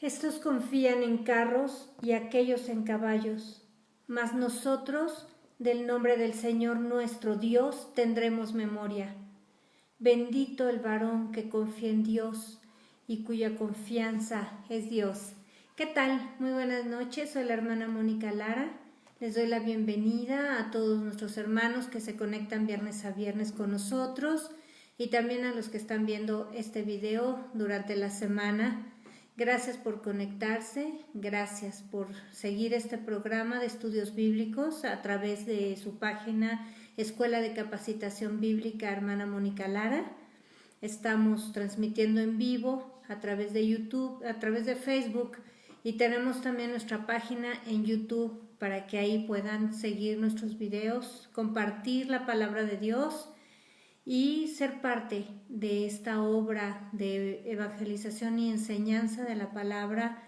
Estos confían en carros y aquellos en caballos, mas nosotros del nombre del Señor nuestro Dios tendremos memoria. Bendito el varón que confía en Dios y cuya confianza es Dios. ¿Qué tal? Muy buenas noches, soy la hermana Mónica Lara. Les doy la bienvenida a todos nuestros hermanos que se conectan viernes a viernes con nosotros y también a los que están viendo este video durante la semana. Gracias por conectarse, gracias por seguir este programa de estudios bíblicos a través de su página Escuela de Capacitación Bíblica Hermana Mónica Lara. Estamos transmitiendo en vivo a través de YouTube, a través de Facebook y tenemos también nuestra página en YouTube para que ahí puedan seguir nuestros videos, compartir la palabra de Dios y ser parte de esta obra de evangelización y enseñanza de la palabra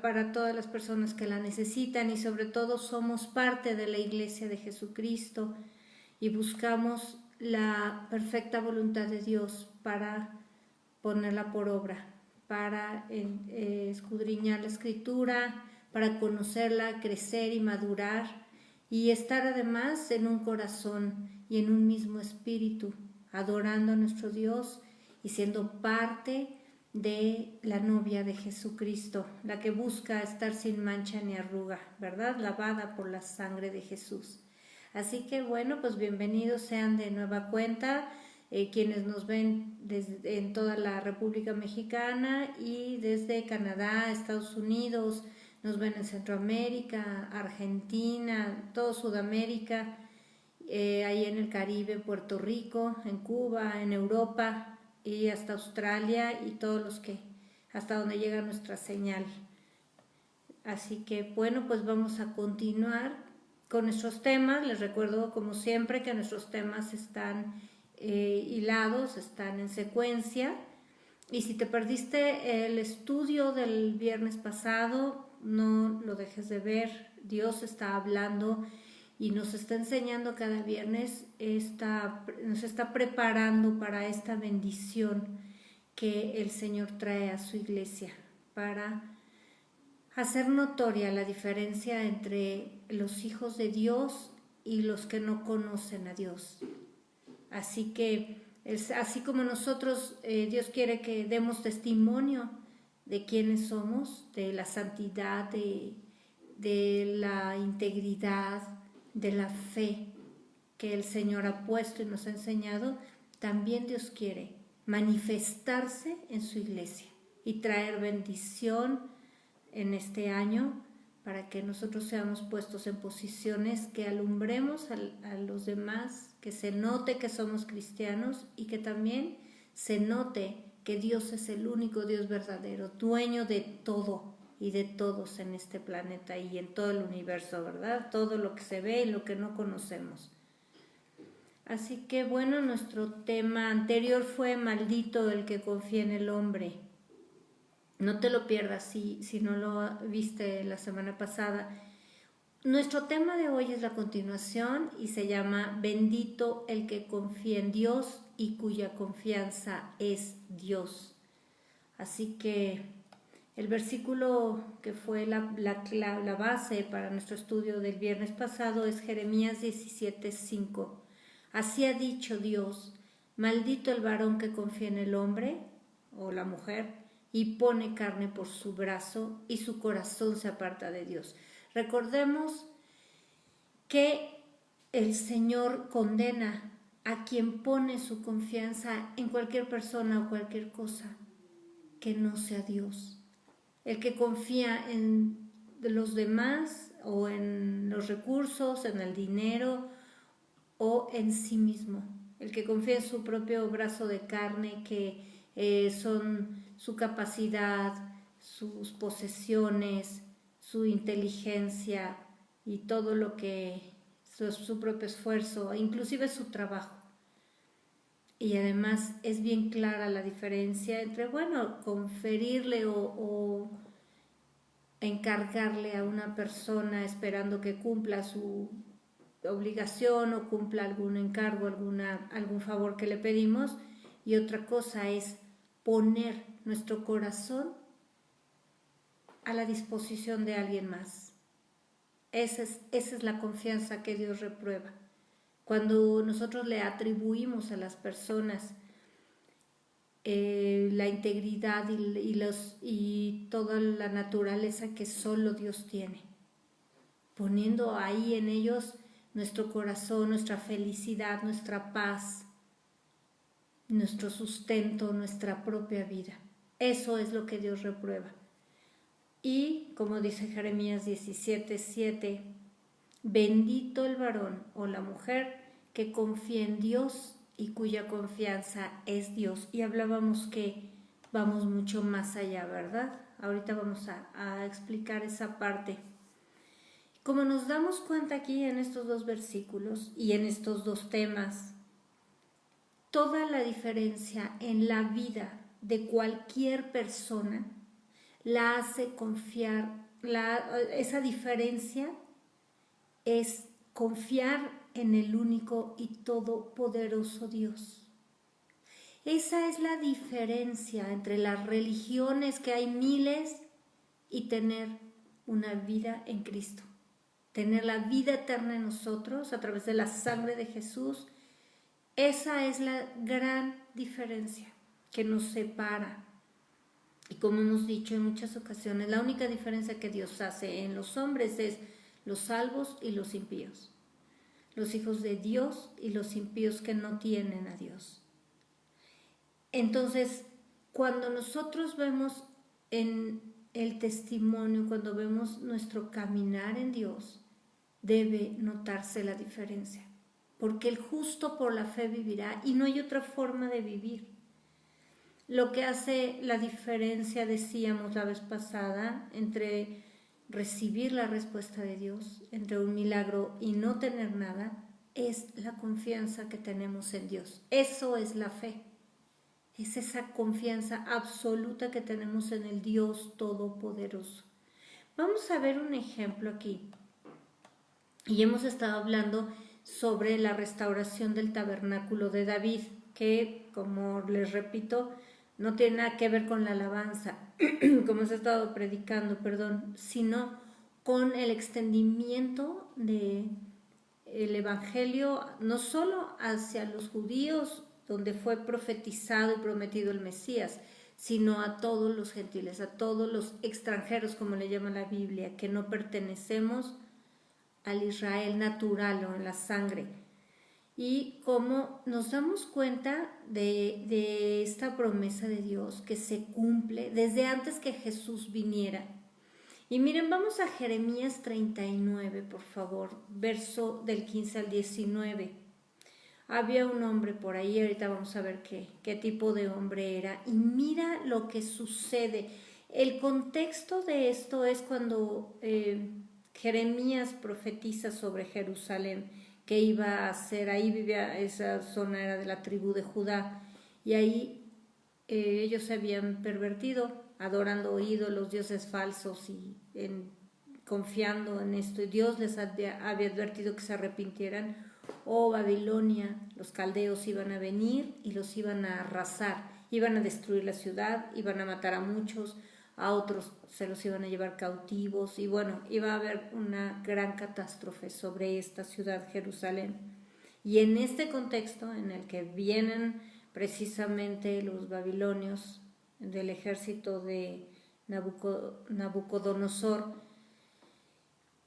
para todas las personas que la necesitan, y sobre todo somos parte de la Iglesia de Jesucristo y buscamos la perfecta voluntad de Dios para ponerla por obra, para escudriñar la Escritura, para conocerla, crecer y madurar y estar además en un corazón y en un mismo espíritu, adorando a nuestro Dios y siendo parte de la novia de Jesucristo, la que busca estar sin mancha ni arruga, ¿verdad? Lavada por la sangre de Jesús. Así que bueno, pues bienvenidos sean de nueva cuenta quienes nos ven en toda la República Mexicana y desde Canadá, Estados Unidos, nos ven en Centroamérica, Argentina, todo Sudamérica, ahí en el Caribe, Puerto Rico, en Cuba, en Europa y hasta Australia y todos los que, hasta donde llega nuestra señal. Así que bueno, pues vamos a continuar con nuestros temas. Les recuerdo como siempre que nuestros temas están hilados, están en secuencia. Y si te perdiste el estudio del viernes pasado, no lo dejes de ver. Dios está hablando y nos está enseñando cada viernes, nos está preparando para esta bendición que el Señor trae a su iglesia, para hacer notoria la diferencia entre los hijos de Dios y los que no conocen a Dios. Así que, así como nosotros, Dios quiere que demos testimonio de quiénes somos, de la santidad, de la integridad, de la fe que el Señor ha puesto y nos ha enseñado, también Dios quiere manifestarse en su iglesia y traer bendición en este año para que nosotros seamos puestos en posiciones que alumbremos a los demás, que se note que somos cristianos y que también se note que Dios es el único Dios verdadero, dueño de todo y de todos en este planeta y en todo el universo, ¿verdad? Todo lo que se ve y lo que no conocemos. Así que bueno, nuestro tema anterior fue maldito el que confía en el hombre. No te lo pierdas si no lo viste la semana pasada. Nuestro tema de hoy es la continuación y se llama Bendito el que confía en Dios y cuya confianza es Dios. Así que el versículo que fue la base para nuestro estudio del viernes pasado es Jeremías 17:5. Así ha dicho Dios, maldito el varón que confía en el hombre o la mujer y pone carne por su brazo y su corazón se aparta de Dios. Recordemos que el Señor condena a quien pone su confianza en cualquier persona o cualquier cosa que no sea Dios. El que confía en los demás o en los recursos, en el dinero o en sí mismo. El que confía en su propio brazo de carne, que son su capacidad, sus posesiones, su inteligencia y todo lo que su propio esfuerzo, inclusive su trabajo. Y además es bien clara la diferencia entre, bueno, conferirle o encargarle a una persona esperando que cumpla su obligación o cumpla algún encargo, algún favor que le pedimos, y otra cosa es poner nuestro corazón a la disposición de alguien más. Esa es la confianza que Dios reprueba. Cuando nosotros le atribuimos a las personas la integridad y toda la naturaleza que solo Dios tiene, poniendo ahí en ellos nuestro corazón, nuestra felicidad, nuestra paz, nuestro sustento, nuestra propia vida. Eso es lo que Dios reprueba. Y como dice Jeremías 17:7, bendito el varón o la mujer que confía en Dios y cuya confianza es Dios. Y hablábamos que vamos mucho más allá, ¿verdad? Ahorita vamos a explicar esa parte. Como nos damos cuenta aquí en estos dos versículos y en estos dos temas, toda la diferencia en la vida de cualquier persona la hace confiar, esa diferencia es confiar en el único y todopoderoso Dios. Esa es la diferencia entre las religiones, que hay miles, y tener una vida en Cristo. Tener la vida eterna en nosotros a través de la sangre de Jesús. Esa es la gran diferencia que nos separa. Y como hemos dicho en muchas ocasiones, la única diferencia que Dios hace en los hombres es los salvos y los impíos. Los hijos de Dios y los impíos que no tienen a Dios. Entonces, cuando nosotros vemos en el testimonio, cuando vemos nuestro caminar en Dios, debe notarse la diferencia. Porque el justo por la fe vivirá y no hay otra forma de vivir. Lo que hace la diferencia, decíamos la vez pasada, entre recibir la respuesta de Dios, entre un milagro y no tener nada, es la confianza que tenemos en Dios. Eso es la fe. Es esa confianza absoluta que tenemos en el Dios Todopoderoso. Vamos a ver un ejemplo aquí. Y hemos estado hablando sobre la restauración del tabernáculo de David, que, como les repito, no tiene nada que ver con la alabanza, como se ha estado predicando, sino con el extendimiento del evangelio, no solo hacia los judíos, donde fue profetizado y prometido el Mesías, sino a todos los gentiles, a todos los extranjeros, como le llama la Biblia, que no pertenecemos al Israel natural o en la sangre. Y como nos damos cuenta de esta promesa de Dios que se cumple desde antes que Jesús viniera. Y miren, vamos a Jeremías 39, por favor, verso del 15 al 19. Había un hombre por ahí, ahorita vamos a ver qué tipo de hombre era. Y mira lo que sucede. El contexto de esto es cuando Jeremías profetiza sobre Jerusalén, que iba a ser, ahí vivía, esa zona era de la tribu de Judá, y ahí ellos se habían pervertido, adorando ídolos, dioses falsos y confiando en esto, y Dios les había advertido que se arrepintieran. Babilonia, los caldeos iban a venir y los iban a arrasar, iban a destruir la ciudad, iban a matar a muchos, a otros se los iban a llevar cautivos, y bueno, iba a haber una gran catástrofe sobre esta ciudad, Jerusalén. Y en este contexto en el que vienen precisamente los babilonios del ejército de Nabucodonosor,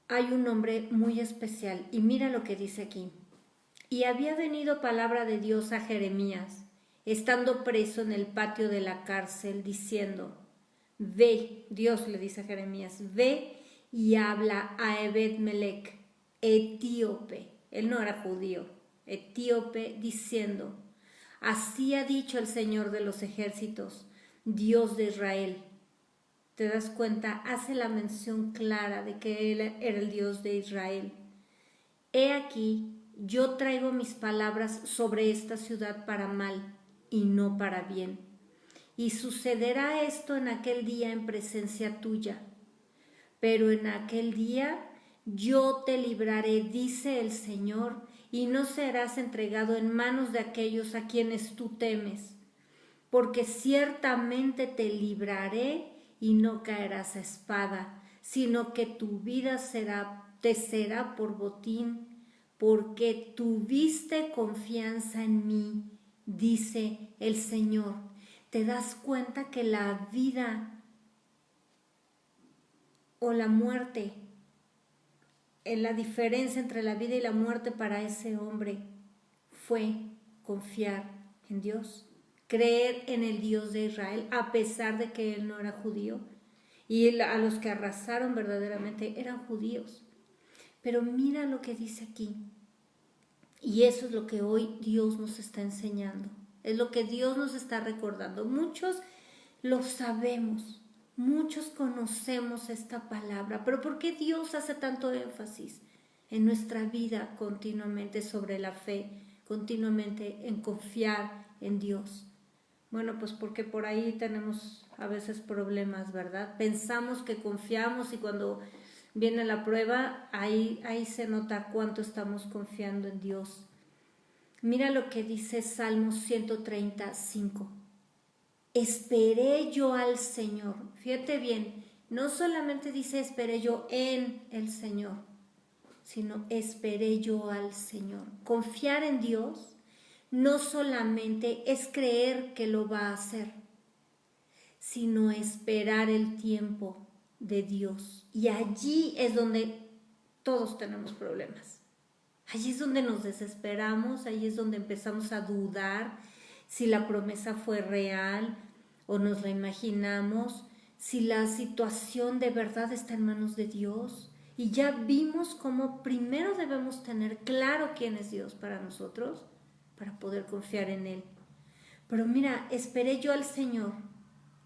hay un hombre muy especial, y mira lo que dice aquí. Y había venido palabra de Dios a Jeremías, estando preso en el patio de la cárcel, diciendo: ve, Dios le dice a Jeremías, ve y habla a Ebed-Melech, etíope, él no era judío, etíope, diciendo: así ha dicho el Señor de los ejércitos, Dios de Israel. ¿Te das cuenta? Hace la mención clara de que él era el Dios de Israel. He aquí, yo traigo mis palabras sobre esta ciudad para mal y no para bien. Y sucederá esto en aquel día en presencia tuya. Pero en aquel día yo te libraré, dice el Señor, y no serás entregado en manos de aquellos a quienes tú temes. porque ciertamente te libraré y no caerás a espada, sino que tu vida te será por botín, porque tuviste confianza en mí, dice el Señor. ¿Te das cuenta que la vida o la muerte, la diferencia entre la vida y la muerte para ese hombre fue confiar en Dios, creer en el Dios de Israel, a pesar de que él no era judío? Y a los que arrasaron verdaderamente eran judíos. Pero mira lo que dice aquí. Y eso es lo que hoy Dios nos está enseñando. Es lo que Dios nos está recordando. Muchos lo sabemos, muchos conocemos esta palabra, pero ¿por qué Dios hace tanto énfasis en nuestra vida continuamente sobre la fe, continuamente en confiar en Dios? Bueno, pues porque por ahí tenemos a veces problemas, ¿verdad? Pensamos que confiamos y cuando viene la prueba, ahí se nota cuánto estamos confiando en Dios. Mira lo que dice Salmo 135. Esperé yo al Señor. Fíjate bien, no solamente dice esperé yo en el Señor, sino esperé yo al Señor. Confiar en Dios no solamente es creer que lo va a hacer, sino esperar el tiempo de Dios. Y allí es donde todos tenemos problemas. Allí es donde nos desesperamos, allí es donde empezamos a dudar si la promesa fue real o nos la imaginamos, si la situación de verdad está en manos de Dios. Y ya vimos cómo primero debemos tener claro quién es Dios para nosotros, para poder confiar en Él. Pero mira, esperé yo al Señor,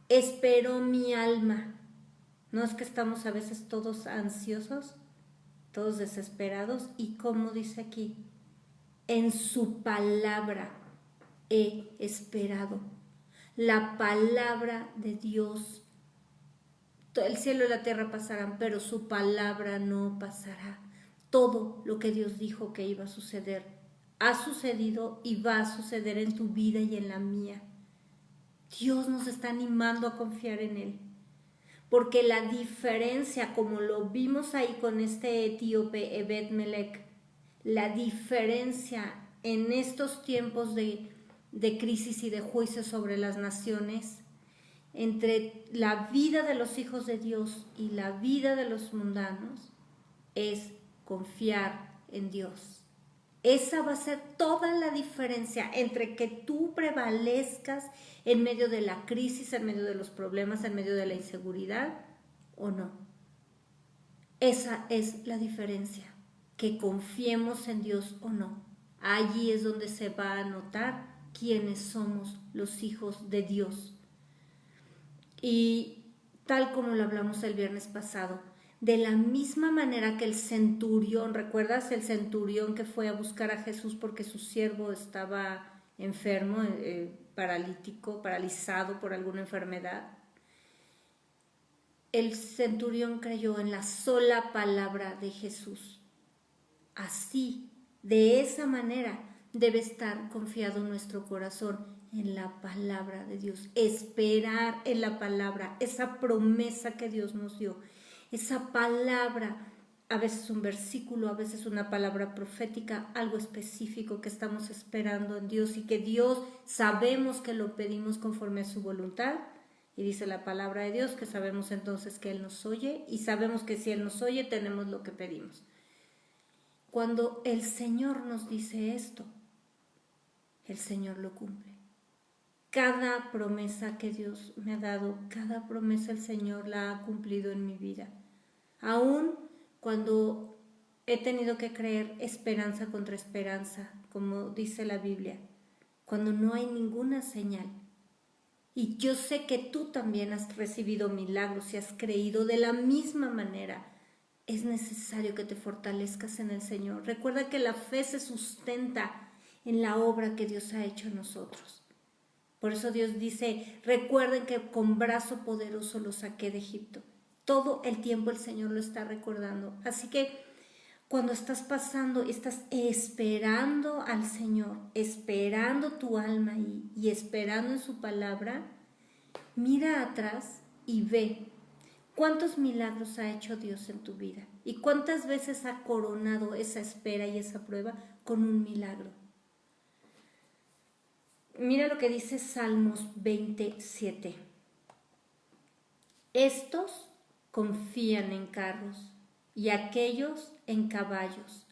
esperó mi alma. ¿No es que estamos a veces todos ansiosos, todos desesperados? Y como dice aquí, en su palabra he esperado. La palabra de Dios, el cielo y la tierra pasarán, pero su palabra no pasará. Todo lo que Dios dijo que iba a suceder ha sucedido y va a suceder en tu vida y en la mía. Dios nos está animando a confiar en Él, porque la diferencia, como lo vimos ahí con este etíope Ebed-Melech, la diferencia en estos tiempos de crisis y de juicio sobre las naciones, entre la vida de los hijos de Dios y la vida de los mundanos, es confiar en Dios. Esa va a ser toda la diferencia entre que tú prevalezcas en medio de la crisis, en medio de los problemas, en medio de la inseguridad o no. Esa es la diferencia, que confiemos en Dios o no. Allí es donde se va a notar quiénes somos los hijos de Dios. Y tal como lo hablamos el viernes pasado, de la misma manera que el centurión, ¿recuerdas el centurión que fue a buscar a Jesús porque su siervo estaba enfermo, paralítico, paralizado por alguna enfermedad? El centurión creyó en la sola palabra de Jesús. Así, de esa manera, debe estar confiado nuestro corazón en la palabra de Dios. Esperar en la palabra, esa promesa que Dios nos dio. Esa palabra, a veces un versículo, a veces una palabra profética, algo específico que estamos esperando en Dios y que Dios sabemos que lo pedimos conforme a su voluntad. Y dice la palabra de Dios que sabemos entonces que Él nos oye y sabemos que si Él nos oye tenemos lo que pedimos. Cuando el Señor nos dice esto, el Señor lo cumple. Cada promesa que Dios me ha dado, cada promesa el Señor la ha cumplido en mi vida. Aún cuando he tenido que creer esperanza contra esperanza, como dice la Biblia, cuando no hay ninguna señal. Y yo sé que tú también has recibido milagros y has creído de la misma manera. Es necesario que te fortalezcas en el Señor. Recuerda que la fe se sustenta en la obra que Dios ha hecho en nosotros. Por eso Dios dice, recuerden que con brazo poderoso los saqué de Egipto. Todo el tiempo el Señor lo está recordando. Así que cuando estás pasando, estás esperando al Señor, esperando tu alma y esperando en su palabra, mira atrás y ve cuántos milagros ha hecho Dios en tu vida y cuántas veces ha coronado esa espera y esa prueba con un milagro. Mira lo que dice Salmos 27. Estos confían en carros y aquellos en caballos,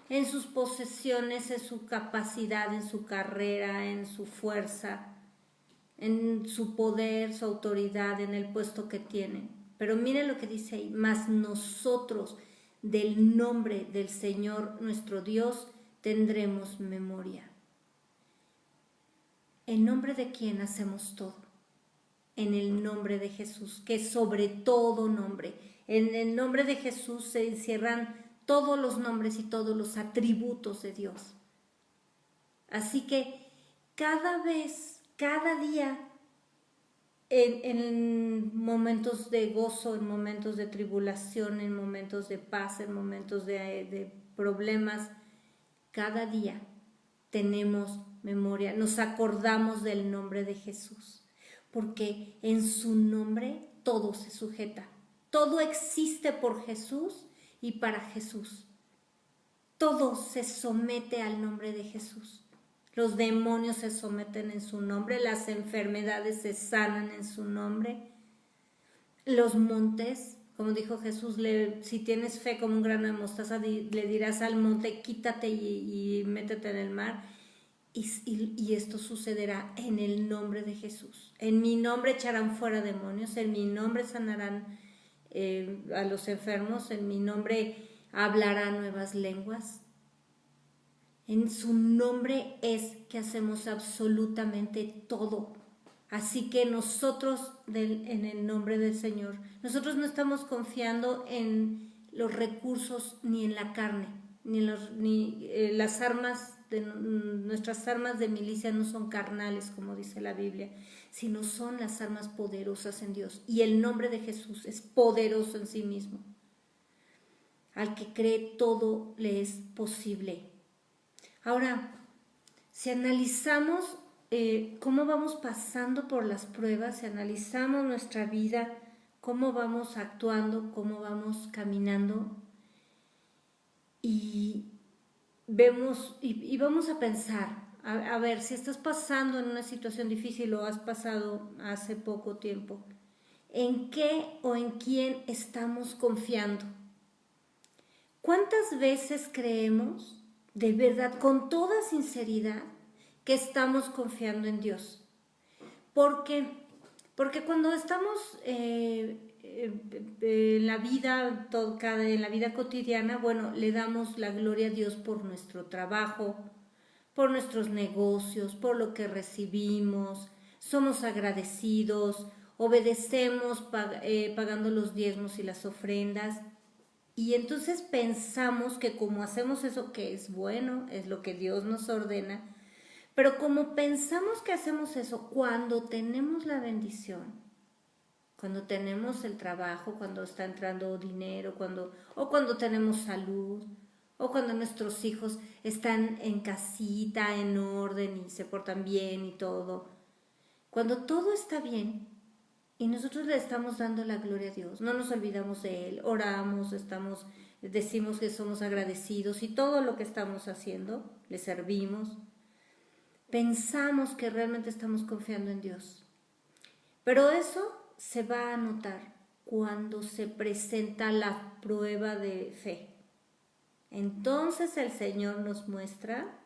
en sus posesiones, en su capacidad, en su carrera, en su fuerza, en su poder, su autoridad, en el puesto que tienen. Pero mire lo que dice ahí, mas nosotros del nombre del Señor nuestro Dios tendremos memoria. ¿En nombre de quién hacemos todo? En el nombre de Jesús, que es sobre todo nombre. En el nombre de Jesús se encierran todos los nombres y todos los atributos de Dios. Así que cada vez, cada día, en momentos de gozo, en momentos de tribulación, en momentos de paz, en momentos de problemas, cada día tenemos memoria, nos acordamos del nombre de Jesús, porque en su nombre todo se sujeta, todo existe por Jesús y para Jesús, todo se somete al nombre de Jesús. Los demonios se someten en su nombre, las enfermedades se sanan en su nombre. Los montes, como dijo Jesús, si tienes fe como un grano de mostaza, le dirás al monte, quítate y métete en el mar. Y esto sucederá en el nombre de Jesús. En mi nombre echarán fuera demonios, en mi nombre sanarán a los enfermos, en mi nombre hablarán nuevas lenguas. En su nombre es que hacemos absolutamente todo. Así que nosotros, en el nombre del Señor, nosotros no estamos confiando en los recursos ni en la carne, ni las armas, nuestras armas de milicia no son carnales, como dice la Biblia, sino son las armas poderosas en Dios. Y el nombre de Jesús es poderoso en sí mismo. Al que cree, todo le es posible. Ahora, si analizamos cómo vamos pasando por las pruebas, si analizamos nuestra vida, cómo vamos actuando, cómo vamos caminando, y vemos y vamos a pensar, a ver, si estás pasando en una situación difícil o has pasado hace poco tiempo, ¿en qué o en quién estamos confiando? ¿Cuántas veces creemos de verdad, con toda sinceridad, que estamos confiando en Dios? ¿Por qué? Porque cuando estamos en la vida, en la vida cotidiana, bueno, le damos la gloria a Dios por nuestro trabajo, por nuestros negocios, por lo que recibimos, somos agradecidos, obedecemos pagando los diezmos y las ofrendas. Y entonces pensamos que como hacemos eso que es bueno, es lo que Dios nos ordena, pero como pensamos que hacemos eso, cuando tenemos la bendición, cuando tenemos el trabajo, cuando está entrando dinero, o cuando tenemos salud, o cuando nuestros hijos están en casita, en orden y se portan bien y todo, cuando todo está bien, y nosotros le estamos dando la gloria a Dios, no nos olvidamos de Él, oramos, decimos que somos agradecidos y todo lo que estamos haciendo, le servimos, pensamos que realmente estamos confiando en Dios. Pero eso se va a notar cuando se presenta la prueba de fe. Entonces el Señor nos muestra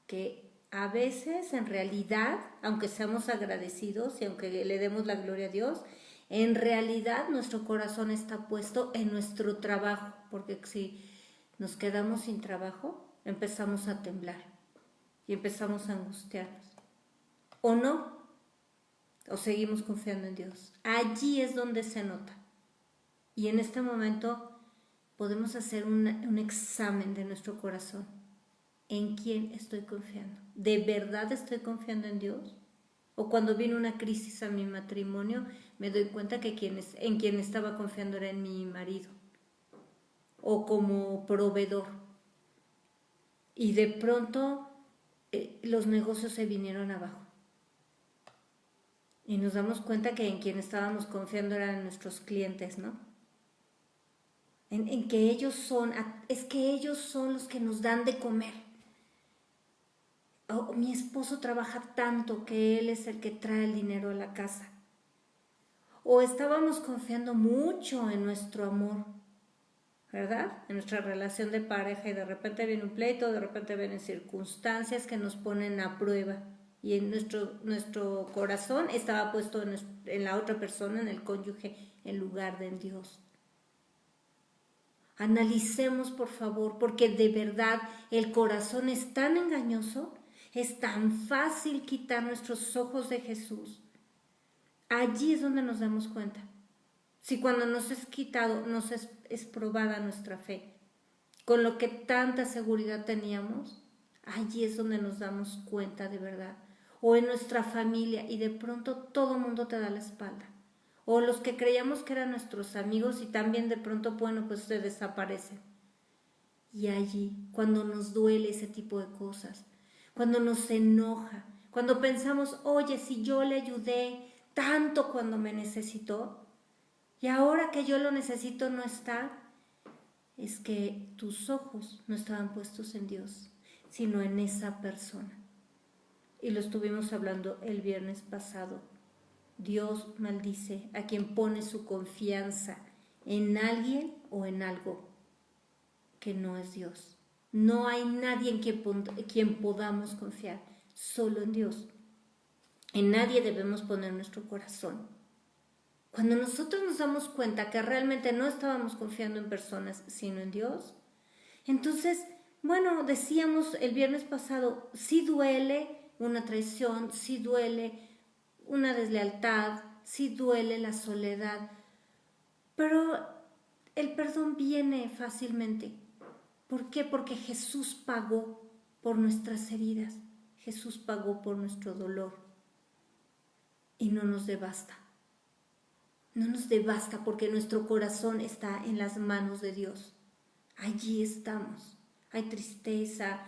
que a veces, en realidad, aunque seamos agradecidos y aunque le demos la gloria a Dios, en realidad nuestro corazón está puesto en nuestro trabajo, porque si nos quedamos sin trabajo, empezamos a temblar y empezamos a angustiarnos. ¿O no? ¿O seguimos confiando en Dios? Allí es donde se nota. Y en este momento podemos hacer un examen de nuestro corazón. ¿En quién estoy confiando? ¿De verdad estoy confiando en Dios? O cuando viene una crisis a mi matrimonio, me doy cuenta que en quien estaba confiando era en mi marido. o como proveedor. Y de pronto los negocios se vinieron abajo. Y nos damos cuenta que en quien estábamos confiando eran nuestros clientes, ¿no? En que es que ellos son los que nos dan de comer. Mi esposo trabaja tanto que él es el que trae el dinero a la casa. O estábamos confiando mucho en nuestro amor, ¿verdad? En nuestra relación de pareja, y de repente viene un pleito, de repente vienen circunstancias que nos ponen a prueba. Y en nuestro corazón estaba puesto en la otra persona, en el cónyuge, en lugar de en Dios. Analicemos, por favor, porque de verdad el corazón es tan engañoso, es tan fácil quitar nuestros ojos de Jesús. Allí es donde nos damos cuenta. Si cuando nos es quitado, nos es probada nuestra fe, con lo que tanta seguridad teníamos, allí es donde nos damos cuenta de verdad. O en nuestra familia, y de pronto todo el mundo te da la espalda. O los que creíamos que eran nuestros amigos y también de pronto, bueno, pues se desaparecen. Y allí, cuando nos duele ese tipo de cosas, cuando nos enoja, cuando pensamos, oye, si yo le ayudé tanto cuando me necesitó, y ahora que yo lo necesito no está, es que tus ojos no estaban puestos en Dios, sino en esa persona. Y lo estuvimos hablando el viernes pasado. Dios maldice a quien pone su confianza en alguien o en algo que no es Dios. No hay nadie en quien podamos confiar, solo en Dios. En nadie debemos poner nuestro corazón. Cuando nosotros nos damos cuenta que realmente no estábamos confiando en personas, sino en Dios, entonces, bueno, decíamos el viernes pasado, sí duele una traición, sí duele una deslealtad, sí duele la soledad, pero el perdón viene fácilmente. ¿Por qué? Porque Jesús pagó por nuestras heridas, Jesús pagó por nuestro dolor y no nos devasta. No nos devasta porque nuestro corazón está en las manos de Dios. Allí estamos. Hay tristeza,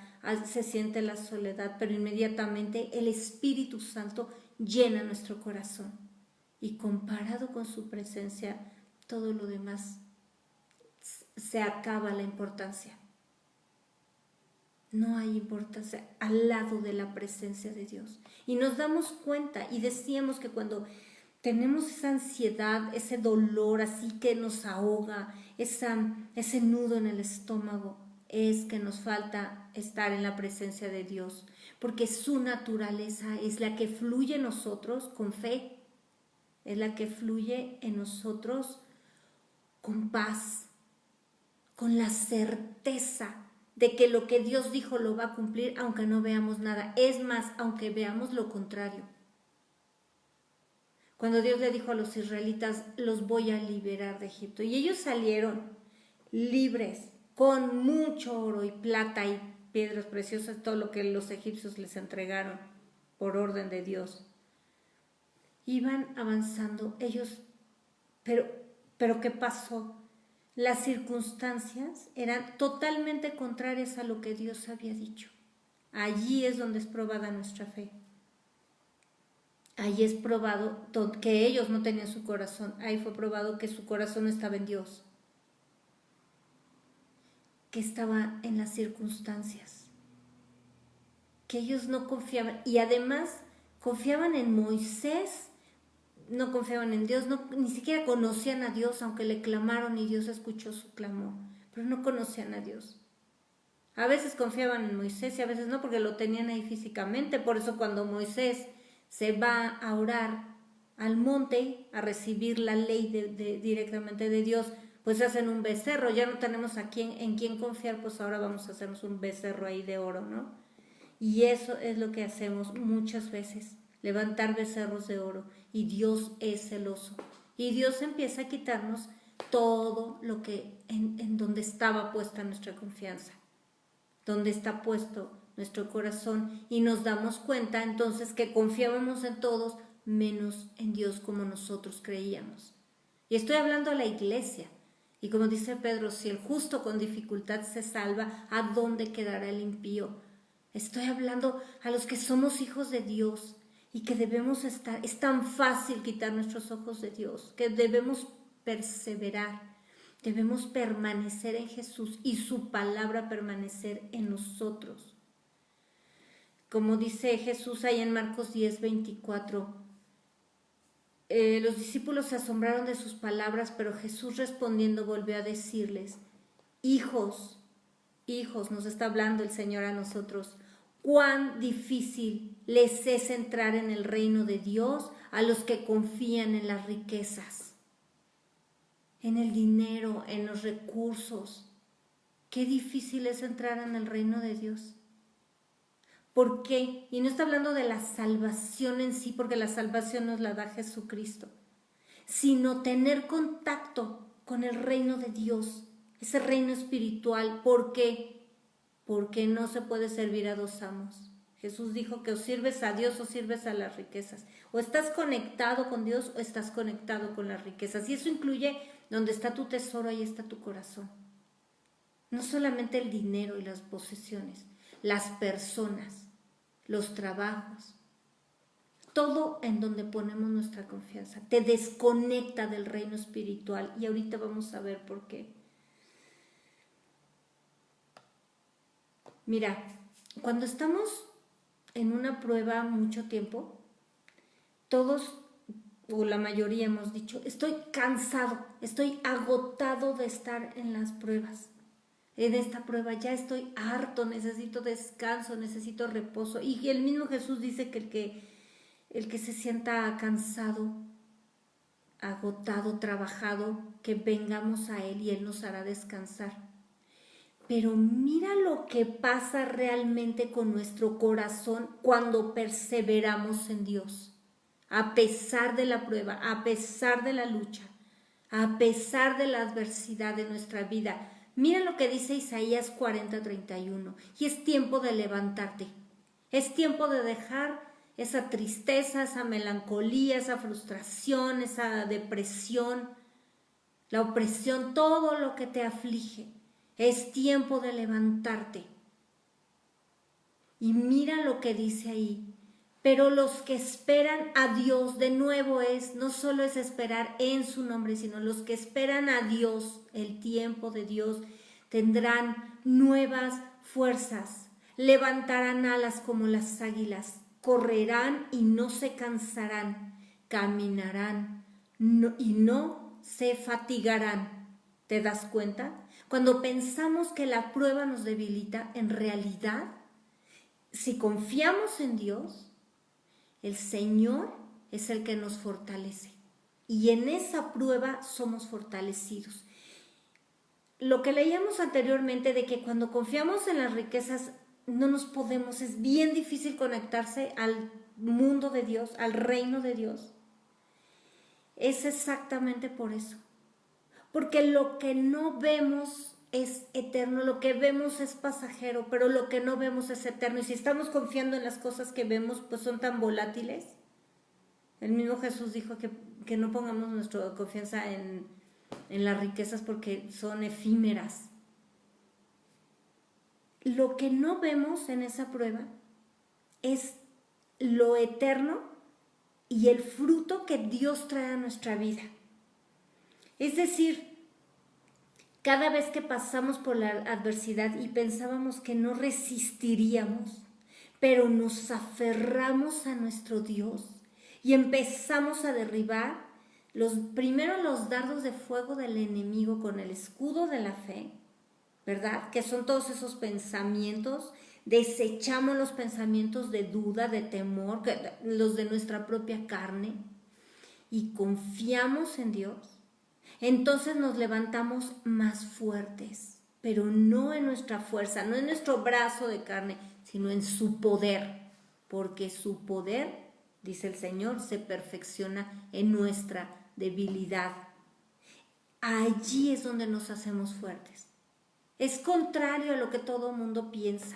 se siente la soledad, pero inmediatamente el Espíritu Santo llena nuestro corazón. Y comparado con su presencia, todo lo demás se acaba la importancia. No hay importancia al lado de la presencia de Dios. Y nos damos cuenta y decíamos que cuando tenemos esa ansiedad, ese dolor así que nos ahoga, ese nudo en el estómago, es que nos falta estar en la presencia de Dios, porque su naturaleza es la que fluye en nosotros con fe, es la que fluye en nosotros con paz, con la certeza de que lo que Dios dijo lo va a cumplir aunque no veamos nada, es más, aunque veamos lo contrario. Cuando Dios le dijo a los israelitas, los voy a liberar de Egipto. Y ellos salieron libres, con mucho oro y plata y piedras preciosas, todo lo que los egipcios les entregaron por orden de Dios. Iban avanzando ellos, pero ¿qué pasó? Las circunstancias eran totalmente contrarias a lo que Dios había dicho. Allí es donde es probada nuestra fe. Ahí es probado que ellos no tenían su corazón. Ahí fue probado que su corazón no estaba en Dios, que estaba en las circunstancias, que ellos no confiaban. Y además confiaban en Moisés, no confiaban en Dios, ni siquiera conocían a Dios, aunque le clamaron y Dios escuchó su clamor, pero no conocían a Dios. A veces confiaban en Moisés y a veces no, porque lo tenían ahí físicamente. Por eso cuando Moisés se va a orar al monte a recibir la ley directamente de Dios, pues hacen un becerro. Ya no tenemos en quién confiar, pues ahora vamos a hacernos un becerro ahí de oro, ¿no? Y eso es lo que hacemos muchas veces, levantar becerros de oro. Y Dios es celoso. Y Dios empieza a quitarnos todo lo que en donde estaba puesta nuestra confianza, donde está puesto nuestro corazón, y nos damos cuenta entonces que confiábamos en todos menos en Dios como nosotros creíamos. Y estoy hablando de la iglesia. Y como dice Pedro, si el justo con dificultad se salva, ¿a dónde quedará el impío? Estoy hablando a los que somos hijos de Dios y que debemos estar, es tan fácil quitar nuestros ojos de Dios, que debemos perseverar, debemos permanecer en Jesús y su palabra permanecer en nosotros. Como dice Jesús ahí en Marcos 10:24, los discípulos se asombraron de sus palabras, pero Jesús respondiendo volvió a decirles, hijos, nos está hablando el Señor a nosotros, cuán difícil les es entrar en el reino de Dios a los que confían en las riquezas, en el dinero, en los recursos. Qué difícil es entrar en el reino de Dios. ¿Por qué? Y no está hablando de la salvación en sí, porque la salvación nos la da Jesucristo, sino tener contacto con el reino de Dios, ese reino espiritual. ¿Por qué? Porque no se puede servir a dos amos. Jesús dijo que o sirves a Dios o sirves a las riquezas. O estás conectado con Dios o estás conectado con las riquezas. Y eso incluye donde está tu tesoro, ahí está tu corazón. No solamente el dinero y las posesiones, las personas, los trabajos, todo en donde ponemos nuestra confianza. Te desconecta del reino espiritual y ahorita vamos a ver por qué. Mira, cuando estamos en una prueba mucho tiempo, todos o la mayoría hemos dicho, estoy cansado, estoy agotado de estar en las pruebas. En esta prueba ya estoy harto, necesito descanso, necesito reposo. Y el mismo Jesús dice que el que se sienta cansado, agotado, trabajado, que vengamos a Él y Él nos hará descansar. Pero mira lo que pasa realmente con nuestro corazón cuando perseveramos en Dios. A pesar de la prueba, a pesar de la lucha, a pesar de la adversidad de nuestra vida. Mira lo que dice Isaías 40:31. Y es tiempo de levantarte. Es tiempo de dejar esa tristeza, esa melancolía, esa frustración, esa depresión, la opresión, todo lo que te aflige. Es tiempo de levantarte. Y mira lo que dice ahí. Pero los que esperan a Dios, de nuevo no solo es esperar en su nombre, sino los que esperan a Dios, el tiempo de Dios, tendrán nuevas fuerzas, levantarán alas como las águilas, correrán y no se cansarán, caminarán y no se fatigarán. ¿Te das cuenta? Cuando pensamos que la prueba nos debilita, en realidad, si confiamos en Dios, el Señor es el que nos fortalece y en esa prueba somos fortalecidos. Lo que leíamos anteriormente de que cuando confiamos en las riquezas no nos podemos, es bien difícil conectarse al mundo de Dios, al reino de Dios. Es exactamente por eso. Porque lo que no vemos es eterno, lo que vemos es pasajero, pero lo que no vemos es eterno. Y si estamos confiando en las cosas que vemos, pues son tan volátiles. El mismo Jesús dijo que no pongamos nuestra confianza en las riquezas porque son efímeras. Lo que no vemos en esa prueba es lo eterno y el fruto que Dios trae a nuestra vida. Es decir, cada vez que pasamos por la adversidad y pensábamos que no resistiríamos, pero nos aferramos a nuestro Dios y empezamos a derribar primero los dardos de fuego del enemigo con el escudo de la fe, ¿verdad? Que son todos esos pensamientos. Desechamos los pensamientos de duda, de temor, los de nuestra propia carne, y confiamos en Dios. Entonces nos levantamos más fuertes, pero no en nuestra fuerza, no en nuestro brazo de carne, sino en su poder, porque su poder, dice el Señor, se perfecciona en nuestra debilidad. Allí es donde nos hacemos fuertes. Es contrario a lo que todo mundo piensa,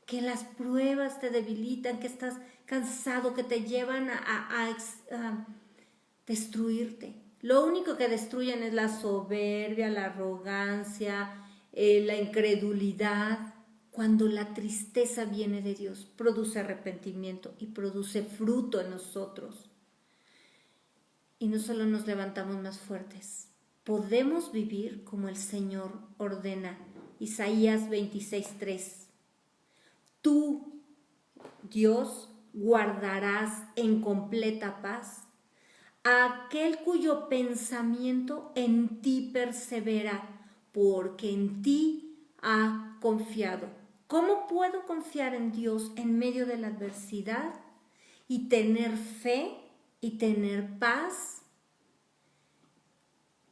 que las pruebas te debilitan, que estás cansado, que te llevan a destruirte. Lo único que destruyen es la soberbia, la arrogancia, la incredulidad. Cuando la tristeza viene de Dios, produce arrepentimiento y produce fruto en nosotros. Y no solo nos levantamos más fuertes, podemos vivir como el Señor ordena. Isaías 26:3. Tú, Dios, guardarás en completa paz a aquel cuyo pensamiento en ti persevera, porque en ti ha confiado. ¿Cómo puedo confiar en Dios en medio de la adversidad y tener fe y tener paz?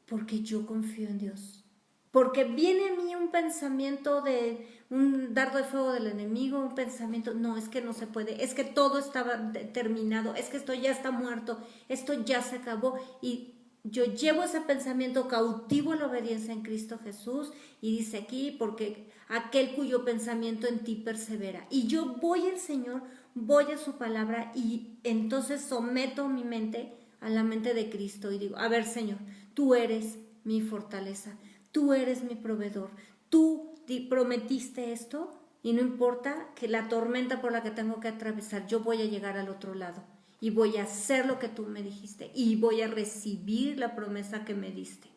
Porque yo confío en Dios. Porque viene a mí un pensamiento de un dardo de fuego del enemigo, un pensamiento, no, es que no se puede, es que todo estaba terminado, es que esto ya está muerto, esto ya se acabó, y yo llevo ese pensamiento cautivo a la obediencia en Cristo Jesús, y dice aquí, porque aquel cuyo pensamiento en ti persevera, y yo voy al Señor, voy a su palabra, y entonces someto mi mente a la mente de Cristo, y digo, a ver, Señor, tú eres mi fortaleza, tú eres mi proveedor, tú prometiste esto y no importa que la tormenta por la que tengo que atravesar, yo voy a llegar al otro lado y voy a hacer lo que tú me dijiste y voy a recibir la promesa que me diste.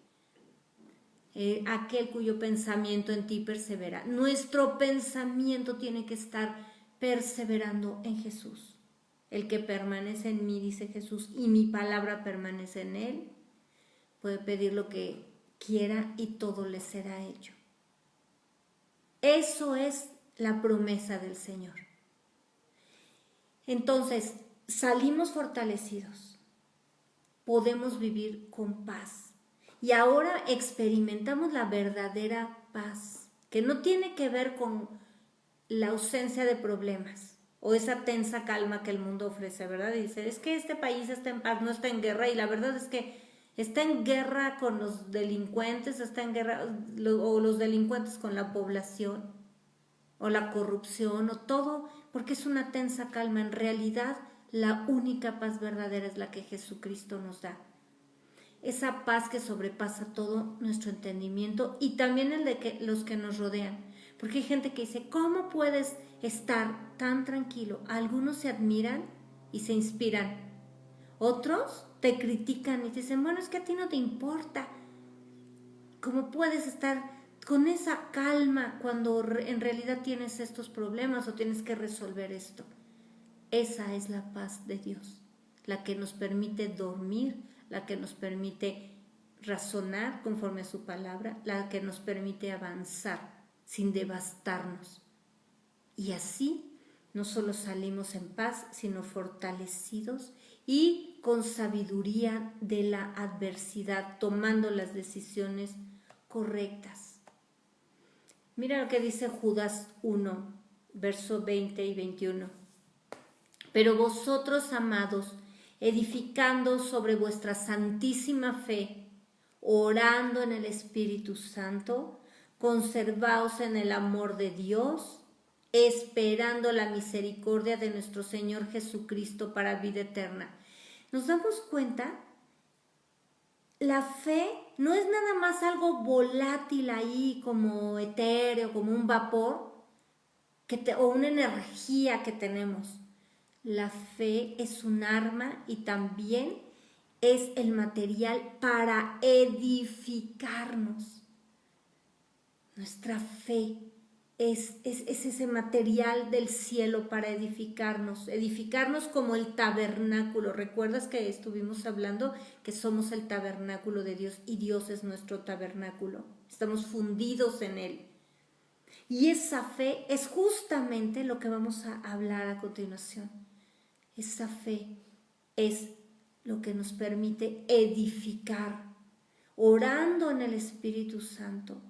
Aquel cuyo pensamiento en ti persevera. Nuestro pensamiento tiene que estar perseverando en Jesús. El que permanece en mí, dice Jesús, y mi palabra permanece en él, puede pedir lo que quiera y todo le será hecho. Eso es la promesa del Señor. Entonces, salimos fortalecidos, podemos vivir con paz. Y ahora experimentamos la verdadera paz, que no tiene que ver con la ausencia de problemas o esa tensa calma que el mundo ofrece, ¿verdad? Y dice, es que este país está en paz, no está en guerra, y la verdad es que está en guerra con los delincuentes, está en guerra, o los delincuentes con la población, o la corrupción, o todo, porque es una tensa calma. En realidad, la única paz verdadera es la que Jesucristo nos da. Esa paz que sobrepasa todo nuestro entendimiento y también el de los que nos rodean. Porque hay gente que dice, ¿cómo puedes estar tan tranquilo? Algunos se admiran y se inspiran. Otros te critican y te dicen, bueno, es que a ti no te importa. ¿Cómo puedes estar con esa calma cuando en realidad tienes estos problemas o tienes que resolver esto? Esa es la paz de Dios, la que nos permite dormir, la que nos permite razonar conforme a su palabra, la que nos permite avanzar sin devastarnos. Y así no solo salimos en paz, sino fortalecidos y con sabiduría de la adversidad, tomando las decisiones correctas. Mira lo que dice Judas 1, verso 20 y 21. Pero vosotros, amados, edificando sobre vuestra santísima fe, orando en el Espíritu Santo, conservaos en el amor de Dios, esperando la misericordia de nuestro Señor Jesucristo para vida eterna. ¿Nos damos cuenta? La fe no es nada más algo volátil ahí, como etéreo, como un vapor, o una energía que tenemos. La fe es un arma y también es el material para edificarnos. Nuestra fe es ese material del cielo para edificarnos como el tabernáculo. ¿Recuerdas que estuvimos hablando que somos el tabernáculo de Dios y Dios es nuestro tabernáculo? Estamos fundidos en Él. Y esa fe es justamente lo que vamos a hablar a continuación. Esa fe es lo que nos permite edificar, orando en el Espíritu Santo.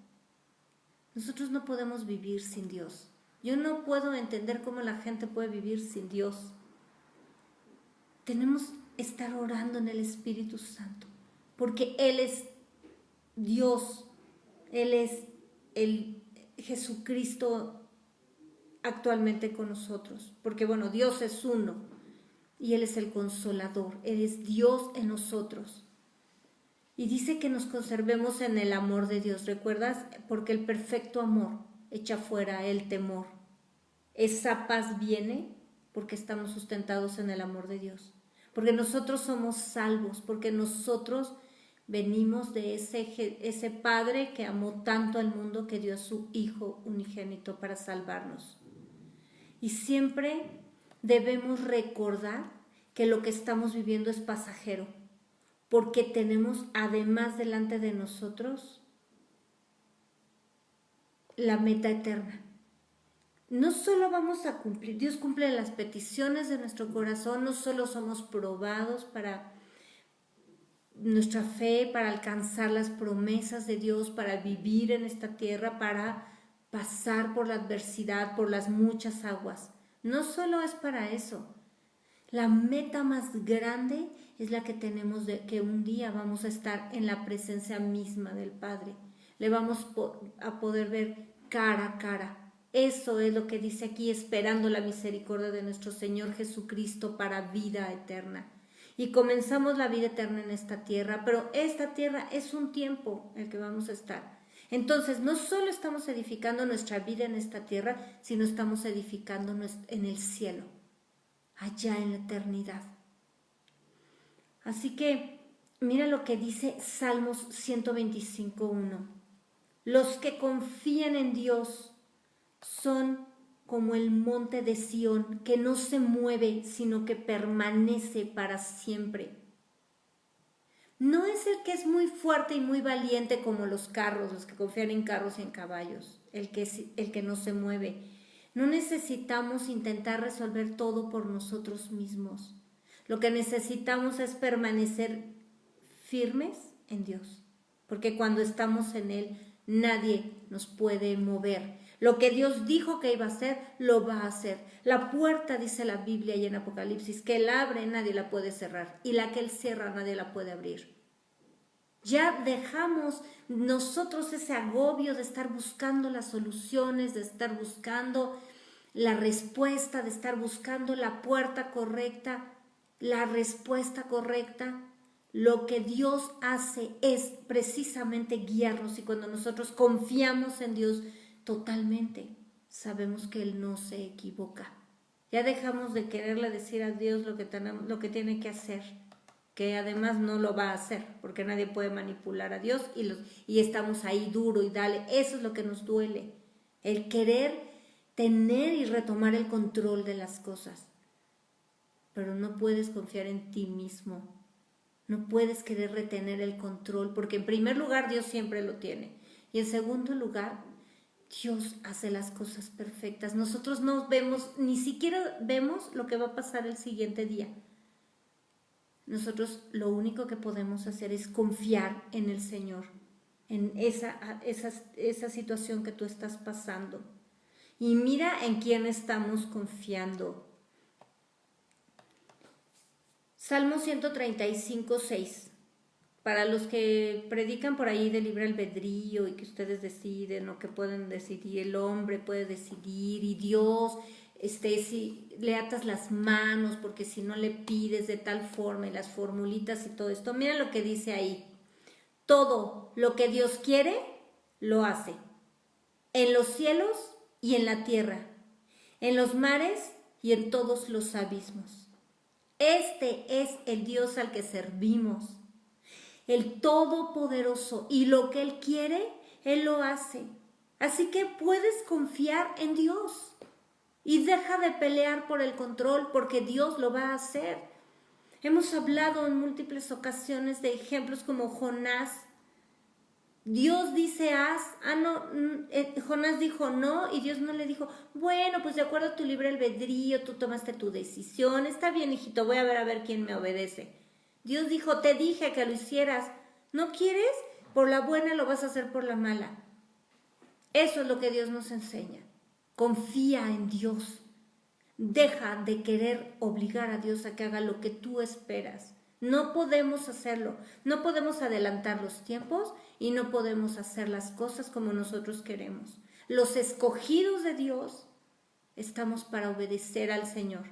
Nosotros no podemos vivir sin Dios. Yo no puedo entender cómo la gente puede vivir sin Dios. Tenemos que estar orando en el Espíritu Santo, porque Él es Dios, Él es el Jesucristo actualmente con nosotros, porque bueno, Dios es uno y Él es el consolador, Él es Dios en nosotros. Y dice que nos conservemos en el amor de Dios, ¿recuerdas? Porque el perfecto amor echa fuera el temor. Esa paz viene porque estamos sustentados en el amor de Dios, porque nosotros somos salvos, porque nosotros venimos de ese Padre que amó tanto al mundo que dio a su Hijo unigénito para salvarnos. Y siempre debemos recordar que lo que estamos viviendo es pasajero, porque tenemos además delante de nosotros la meta eterna. No solo vamos a cumplir, Dios cumple las peticiones de nuestro corazón, no solo somos probados para nuestra fe, para alcanzar las promesas de Dios, para vivir en esta tierra, para pasar por la adversidad, por las muchas aguas. No solo es para eso. La meta más grande es la que tenemos de que un día vamos a estar en la presencia misma del Padre. Le vamos a poder ver cara a cara. Eso es lo que dice aquí, esperando la misericordia de nuestro Señor Jesucristo para vida eterna. Y comenzamos la vida eterna en esta tierra, pero esta tierra es un tiempo en el que vamos a estar. Entonces, no solo estamos edificando nuestra vida en esta tierra, sino estamos edificando en el cielo, allá en la eternidad. Así que, mira lo que dice Salmos 125:1. Los que confían en Dios son como el monte de Sión, que no se mueve, sino que permanece para siempre. No es el que es muy fuerte y muy valiente como los carros, los que confían en carros y en caballos, el que no se mueve. No necesitamos intentar resolver todo por nosotros mismos. Lo que necesitamos es permanecer firmes en Dios, porque cuando estamos en Él, nadie nos puede mover. Lo que Dios dijo que iba a hacer, lo va a hacer. La puerta, dice la Biblia y en Apocalipsis, que Él abre, nadie la puede cerrar. Y la que Él cierra, nadie la puede abrir. Ya dejamos nosotros ese agobio de estar buscando las soluciones, de estar buscando la respuesta, de estar buscando la puerta correcta, la respuesta correcta. Lo que Dios hace es precisamente guiarnos, y cuando nosotros confiamos en Dios totalmente, sabemos que Él no se equivoca. Ya dejamos de quererle decir a Dios lo que tiene que hacer, que además no lo va a hacer, porque nadie puede manipular a Dios, y estamos ahí duro y dale. Eso es lo que nos duele, el querer tener y retomar el control de las cosas. Pero no puedes confiar en ti mismo, no puedes querer retener el control, porque en primer lugar Dios siempre lo tiene, y en segundo lugar Dios hace las cosas perfectas. Nosotros no vemos, ni siquiera vemos lo que va a pasar el siguiente día. Nosotros lo único que podemos hacer es confiar en el Señor, en esa situación que tú estás pasando. Y mira en quién estamos confiando. Salmo 135:6. Para los que predican por ahí de libre albedrío y que ustedes deciden, o que pueden decidir, el hombre puede decidir, y Dios, si le atas las manos, porque si no le pides de tal forma, y las formulitas y todo esto. Mira lo que dice ahí. Todo lo que Dios quiere, lo hace. En los cielos y en la tierra, en los mares y en todos los abismos. Este es el Dios al que servimos, el Todopoderoso, y lo que Él quiere, Él lo hace. Así que puedes confiar en Dios y deja de pelear por el control, porque Dios lo va a hacer. Hemos hablado en múltiples ocasiones de ejemplos como Jonás. Dios dice haz, Jonás dijo no, y Dios no le dijo, bueno, pues de acuerdo a tu libre albedrío, tú tomaste tu decisión, está bien, hijito, voy a ver quién me obedece. Dios dijo, te dije que lo hicieras, ¿no quieres? Por la buena lo vas a hacer por la mala. Eso es lo que Dios nos enseña. Confía en Dios. Deja de querer obligar a Dios a que haga lo que tú esperas. No podemos hacerlo, no podemos adelantar los tiempos y no podemos hacer las cosas como nosotros queremos. Los escogidos de Dios estamos para obedecer al Señor,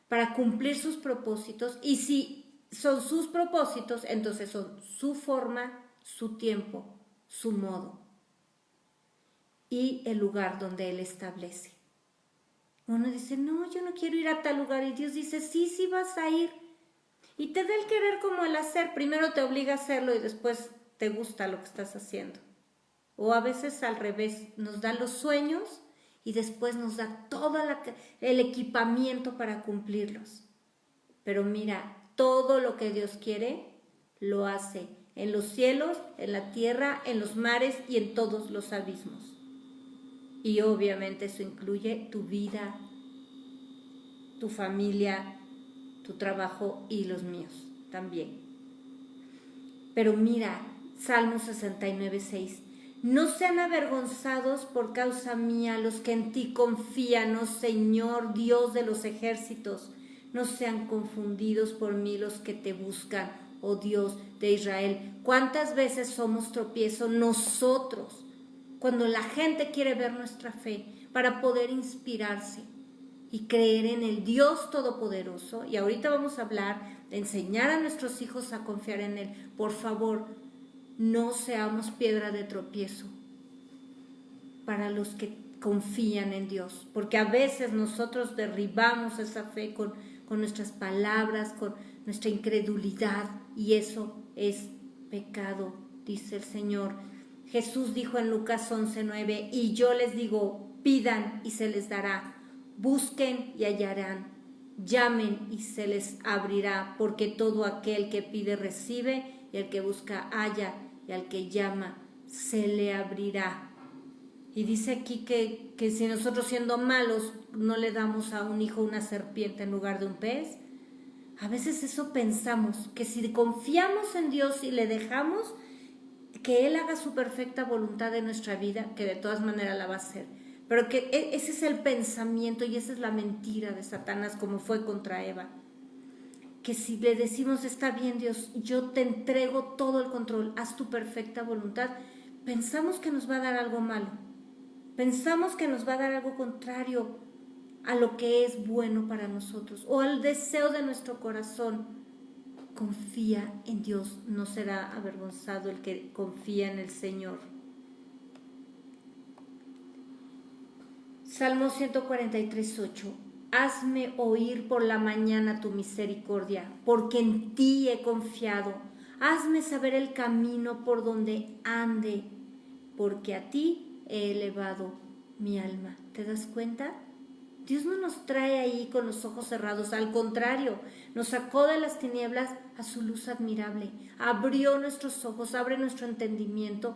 para cumplir sus propósitos, y si son sus propósitos, entonces son su forma, su tiempo, su modo y el lugar donde Él establece. Uno dice, no, yo no quiero ir a tal lugar, y Dios dice, sí, sí vas a ir. Y te da el querer como el hacer, primero te obliga a hacerlo y después te gusta lo que estás haciendo. O a veces al revés, nos da los sueños y después nos da todo el equipamiento para cumplirlos. Pero mira, todo lo que Dios quiere, lo hace en los cielos, en la tierra, en los mares y en todos los abismos. Y obviamente eso incluye tu vida, tu familia, tu trabajo y los míos también. Pero mira, Salmo 69:6. No sean avergonzados por causa mía los que en ti confían, oh Señor, Dios de los ejércitos. No sean confundidos por mí los que te buscan, oh Dios de Israel. ¿Cuántas veces somos tropiezo nosotros cuando la gente quiere ver nuestra fe para poder inspirarse y creer en el Dios Todopoderoso? Y ahorita vamos a hablar de enseñar a nuestros hijos a confiar en Él. Por favor, no seamos piedra de tropiezo para los que confían en Dios, porque a veces nosotros derribamos esa fe con nuestras palabras, con nuestra incredulidad, y eso es pecado, dice el Señor. Jesús dijo en Lucas 11:9, y yo les digo, pidan y se les dará, busquen y hallarán, llamen y se les abrirá, porque todo aquel que pide recibe, y el que busca halla, y al que llama se le abrirá. Y dice aquí que si nosotros siendo malos no le damos a un hijo una serpiente en lugar de un pez, a veces eso pensamos, que si confiamos en Dios y le dejamos que Él haga su perfecta voluntad en nuestra vida, que de todas maneras la va a hacer, pero que ese es el pensamiento y esa es la mentira de Satanás, como fue contra Eva. Que si le decimos, está bien Dios, yo te entrego todo el control, haz tu perfecta voluntad, pensamos que nos va a dar algo malo, pensamos que nos va a dar algo contrario a lo que es bueno para nosotros o al deseo de nuestro corazón. Confía en Dios, no será avergonzado el que confía en el Señor. Salmo 143:8. Hazme oír por la mañana tu misericordia, porque en ti he confiado. Hazme saber el camino por donde ande, porque a ti he elevado mi alma. ¿Te das cuenta? Dios no nos trae ahí con los ojos cerrados, al contrario, nos sacó de las tinieblas a su luz admirable, abrió nuestros ojos, abre nuestro entendimiento,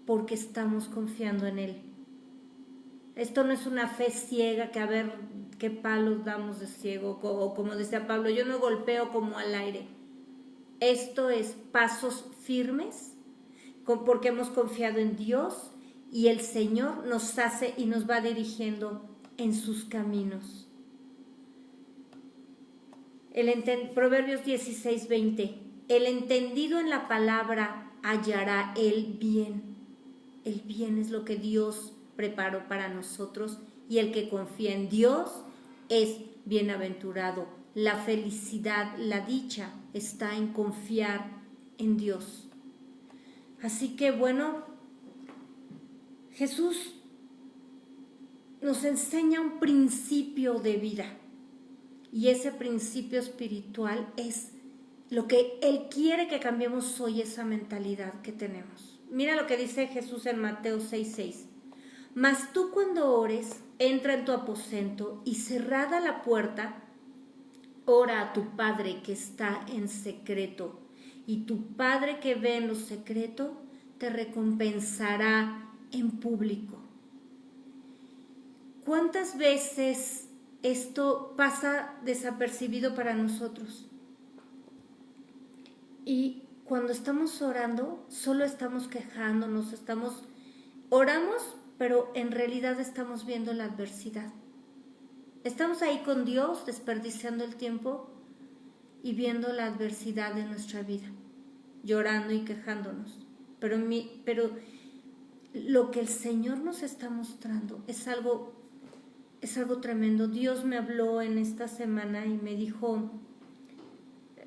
porque estamos confiando en Él. Esto no es una fe ciega que a ver qué palos damos de ciego, o como decía Pablo, yo no golpeo como al aire. Esto es pasos firmes, porque hemos confiado en Dios y el Señor nos hace y nos va dirigiendo en sus caminos. Proverbios 16:20. El entendido en la palabra hallará el bien. El bien es lo que Dios preparó para nosotros y el que confía en Dios es bienaventurado. La felicidad, la dicha está en confiar en Dios. Así que bueno, Jesús nos enseña un principio de vida y ese principio espiritual es lo que Él quiere que cambiemos hoy, esa mentalidad que tenemos. Mira lo que dice Jesús en Mateo 6:6. Mas tú cuando ores, entra en tu aposento y cerrada la puerta, ora a tu Padre que está en secreto, y tu Padre que ve en lo secreto te recompensará en público. ¿Cuántas veces esto pasa desapercibido para nosotros? Y cuando estamos orando, solo estamos quejándonos, oramos, pero en realidad estamos viendo la adversidad. Estamos ahí con Dios, desperdiciando el tiempo y viendo la adversidad de nuestra vida, llorando y quejándonos. Pero lo que el Señor nos está mostrando es algo tremendo. Dios me habló en esta semana y me dijo,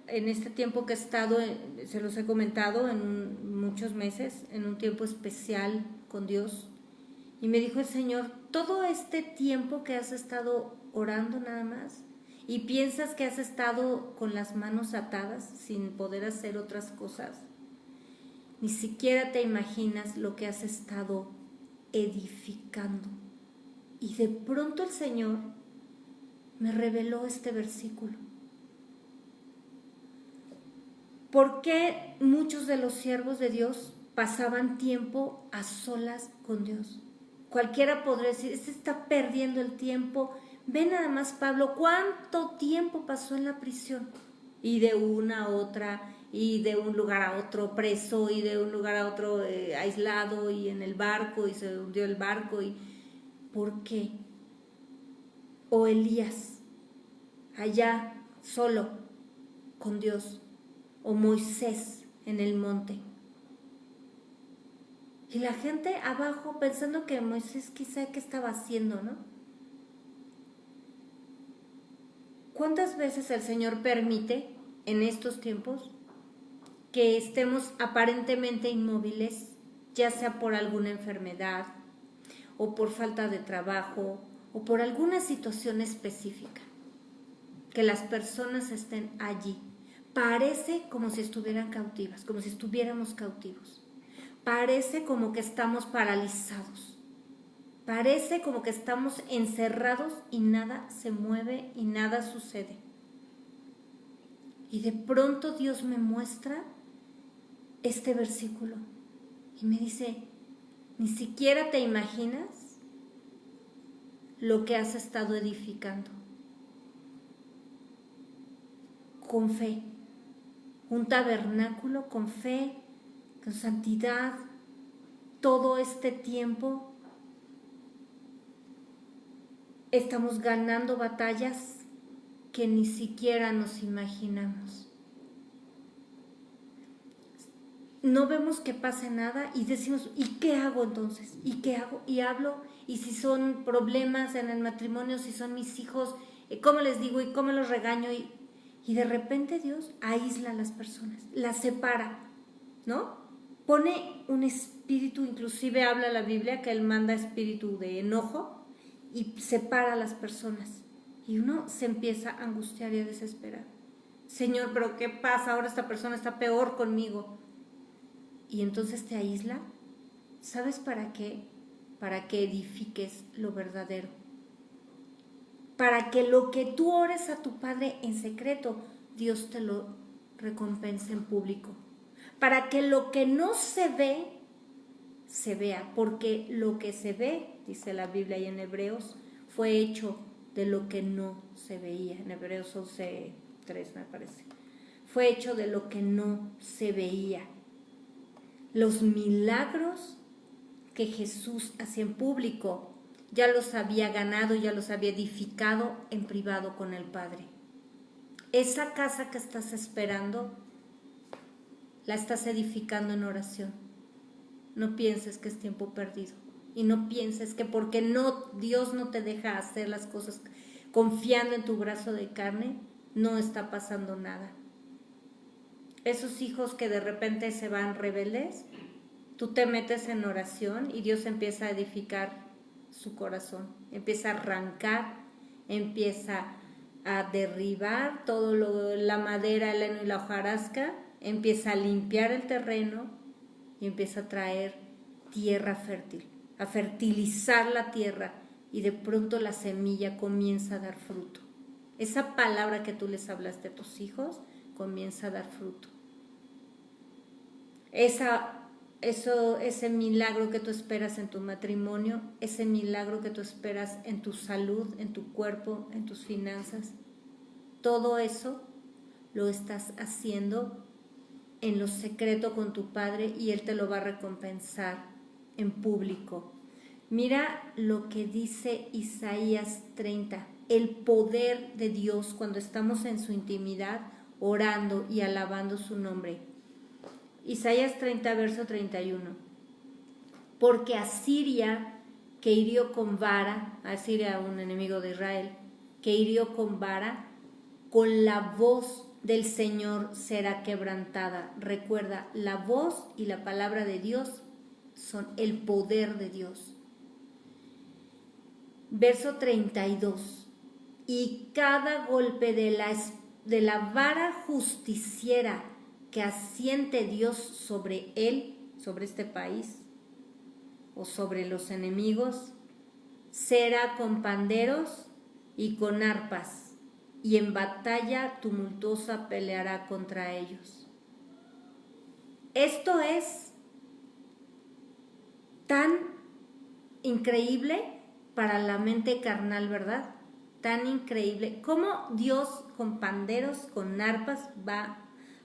en este tiempo que he estado, se los he comentado, en muchos meses, en un tiempo especial con Dios. Y me dijo el Señor, todo este tiempo que has estado orando nada más y piensas que has estado con las manos atadas sin poder hacer otras cosas, ni siquiera te imaginas lo que has estado edificando. Y de pronto el Señor me reveló este versículo. ¿Por qué muchos de los siervos de Dios pasaban tiempo a solas con Dios? Cualquiera podría decir, este está perdiendo el tiempo. Ve nada más, Pablo, ¿cuánto tiempo pasó en la prisión? Y de una a otra, y de un lugar a otro preso, y de un lugar a otro aislado, y en el barco, y se hundió el barco. ¿Por qué? O Elías, allá solo con Dios, o Moisés en el monte. Y la gente abajo pensando que Moisés quizá qué estaba haciendo, ¿no? ¿Cuántas veces el Señor permite en estos tiempos que estemos aparentemente inmóviles, ya sea por alguna enfermedad, o por falta de trabajo, o por alguna situación específica? Que las personas estén allí. Parece como si estuvieran cautivas, como si estuviéramos cautivos. Parece como que estamos paralizados. Parece como que estamos encerrados y nada se mueve y nada sucede. Y de pronto Dios me muestra este versículo y me dice, ni siquiera te imaginas lo que has estado edificando. Con fe, un tabernáculo con fe, con santidad, todo este tiempo estamos ganando batallas que ni siquiera nos imaginamos. No vemos que pase nada y decimos, ¿y qué hago entonces? ¿Y qué hago? Y hablo, y si son problemas en el matrimonio, si son mis hijos, ¿cómo les digo y cómo los regaño? Y de repente Dios aísla a las personas, las separa, ¿no? Pone un espíritu, inclusive habla la Biblia que Él manda espíritu de enojo y separa a las personas. Y uno se empieza a angustiar y a desesperar. Señor, ¿pero qué pasa? Ahora esta persona está peor conmigo. Y entonces te aísla. ¿Sabes para qué? Para que edifiques lo verdadero. Para que lo que tú ores a tu Padre en secreto, Dios te lo recompense en público. Para que lo que no se ve, se vea. Porque lo que se ve, dice la Biblia y en Hebreos, fue hecho de lo que no se veía. En Hebreos 11:3 me parece. Fue hecho de lo que no se veía. Los milagros que Jesús hacía en público ya los había ganado, ya los había edificado en privado con el Padre. Esa casa que estás esperando, la estás edificando en oración. No pienses que es tiempo perdido. Y no pienses que porque Dios no te deja hacer las cosas confiando en tu brazo de carne, no está pasando nada. Esos hijos que de repente se van rebeldes, tú te metes en oración y Dios empieza a edificar su corazón, empieza a arrancar, empieza a derribar todo la madera, el heno y la hojarasca, empieza a limpiar el terreno y empieza a traer tierra fértil, a fertilizar la tierra, y de pronto la semilla comienza a dar fruto. Esa palabra que tú les hablaste a tus hijos comienza a dar fruto. Ese milagro que tú esperas en tu matrimonio, ese milagro que tú esperas en tu salud, en tu cuerpo, en tus finanzas, todo eso lo estás haciendo en lo secreto con tu Padre y Él te lo va a recompensar en público. Mira lo que dice Isaías 30, el poder de Dios cuando estamos en su intimidad, orando y alabando su nombre. Isaías 30, verso 31. Porque Asiria, que hirió con vara, Asiria, un enemigo de Israel, que hirió con vara, con la voz del Señor será quebrantada. Recuerda, la voz y la palabra de Dios son el poder de Dios. Verso 32. Y cada golpe de la vara justiciera que asiente Dios sobre él, sobre este país, o sobre los enemigos, será con panderos y con arpas, y en batalla tumultuosa peleará contra ellos. Esto es tan increíble para la mente carnal, ¿verdad? Tan increíble. ¿Cómo Dios con panderos, con arpas, va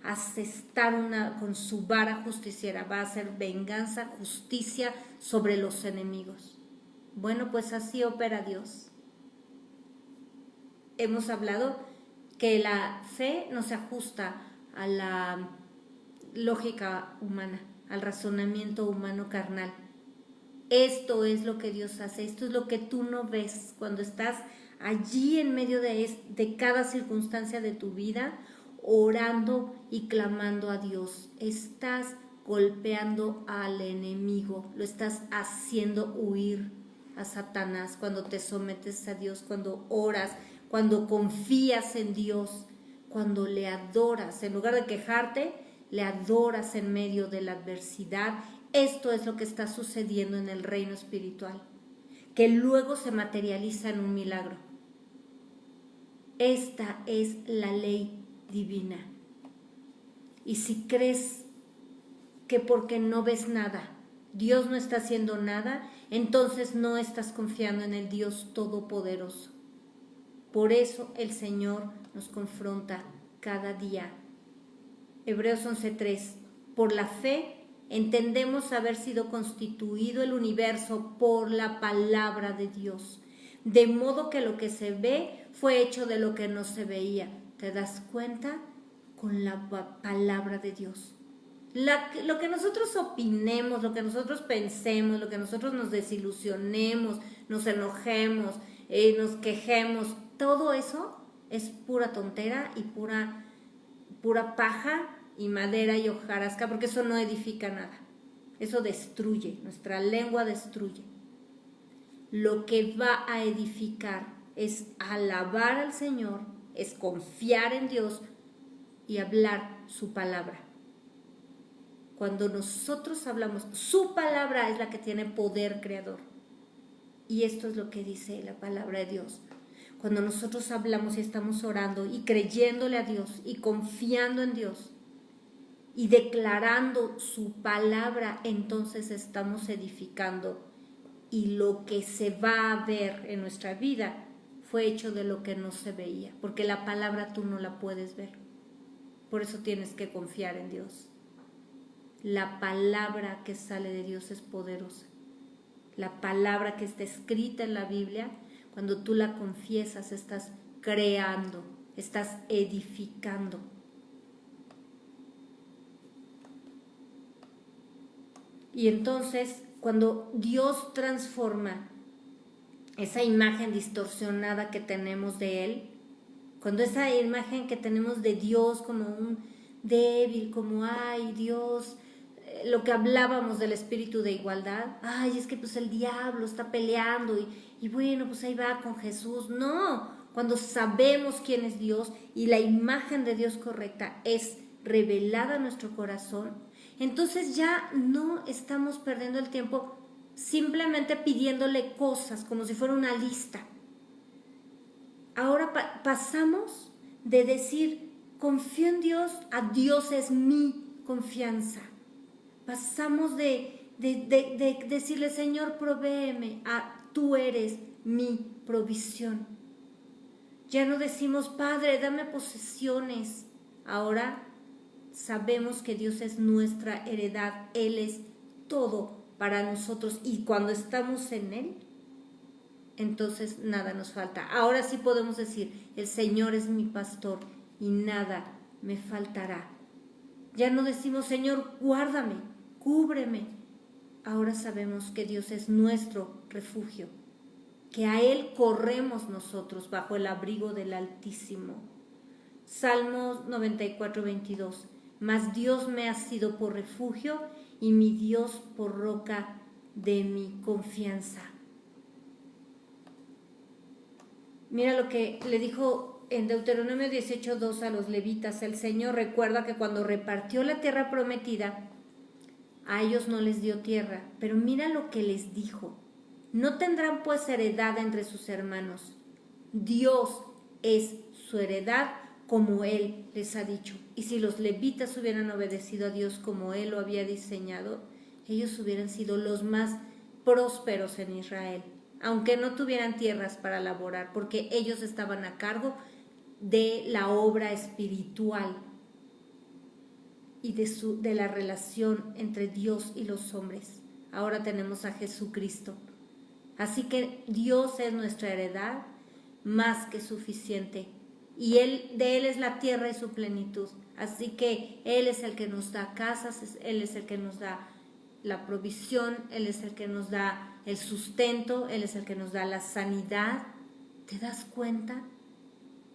a asestar con su vara justiciera? Va a hacer venganza, justicia sobre los enemigos. Bueno, pues así opera Dios. Hemos hablado que la fe no se ajusta a la lógica humana, al razonamiento humano carnal. Esto es lo que Dios hace, esto es lo que tú no ves cuando estás allí en medio de cada circunstancia de tu vida, orando y clamando a Dios. Estás golpeando al enemigo, lo estás haciendo huir a Satanás cuando te sometes a Dios, cuando oras, cuando confías en Dios, cuando le adoras. En lugar de quejarte, le adoras en medio de la adversidad. Esto es lo que está sucediendo en el reino espiritual, que luego se materializa en un milagro. Esta es la ley divina. Y si crees que porque no ves nada, Dios no está haciendo nada, entonces no estás confiando en el Dios Todopoderoso. Por eso el Señor nos confronta cada día. Hebreos 11:3. Por la fe entendemos haber sido constituido el universo por la palabra de Dios, de modo que lo que se ve fue hecho de lo que no se veía. ¿Te das cuenta? Con la palabra de Dios. Lo que nosotros opinemos, lo que nosotros pensemos, lo que nosotros nos desilusionemos, nos enojemos, nos quejemos, todo eso es pura tontera y pura paja y madera y hojarasca, porque eso no edifica nada. Eso destruye, nuestra lengua destruye. Lo que va a edificar es alabar al Señor, es confiar en Dios y hablar su palabra. Cuando nosotros hablamos, su palabra es la que tiene poder creador. Y esto es lo que dice la palabra de Dios. Cuando nosotros hablamos y estamos orando y creyéndole a Dios y confiando en Dios y declarando su palabra, entonces estamos edificando. Y lo que se va a ver en nuestra vida fue hecho de lo que no se veía, porque la palabra tú no la puedes ver. Por eso tienes que confiar en Dios. La palabra que sale de Dios es poderosa. La palabra que está escrita en la Biblia, cuando tú la confiesas, estás creando, estás edificando. Y entonces, cuando Dios transforma esa imagen distorsionada que tenemos de Él, cuando esa imagen que tenemos de Dios como un débil, como, ay, Dios, lo que hablábamos del espíritu de igualdad, ay, es que pues el diablo está peleando y bueno, pues ahí va con Jesús. No, cuando sabemos quién es Dios y la imagen de Dios correcta es revelada en nuestro corazón, entonces ya no estamos perdiendo el tiempo simplemente pidiéndole cosas como si fuera una lista. Ahora pasamos de decir, confío en Dios, a Dios es mi confianza. Pasamos de decirle, Señor, provéeme, a tú eres mi provisión. Ya no decimos, Padre, dame posesiones. Ahora sabemos que Dios es nuestra heredad. Él es todo para nosotros. Y cuando estamos en Él, entonces nada nos falta. Ahora sí podemos decir, el Señor es mi pastor y nada me faltará. Ya no decimos, Señor, guárdame, cúbreme. Ahora sabemos que Dios es nuestro refugio, que a Él corremos nosotros bajo el abrigo del Altísimo. Salmos 94, 22. Mas Dios me ha sido por refugio y mi Dios por roca de mi confianza. Mira lo que le dijo en Deuteronomio 18:2 a los levitas. El Señor recuerda que cuando repartió la tierra prometida, a ellos no les dio tierra, pero mira lo que les dijo. No tendrán pues heredad entre sus hermanos. Dios es su heredad como Él les ha dicho. Y si los levitas hubieran obedecido a Dios como Él lo había diseñado, ellos hubieran sido los más prósperos en Israel, aunque no tuvieran tierras para laborar, porque ellos estaban a cargo de la obra espiritual y de la relación entre Dios y los hombres. Ahora tenemos a Jesucristo. Así que Dios es nuestra heredad más que suficiente. Y de Él es la tierra y su plenitud. Así que Él es el que nos da casas, Él es el que nos da la provisión, Él es el que nos da el sustento, Él es el que nos da la sanidad. ¿Te das cuenta?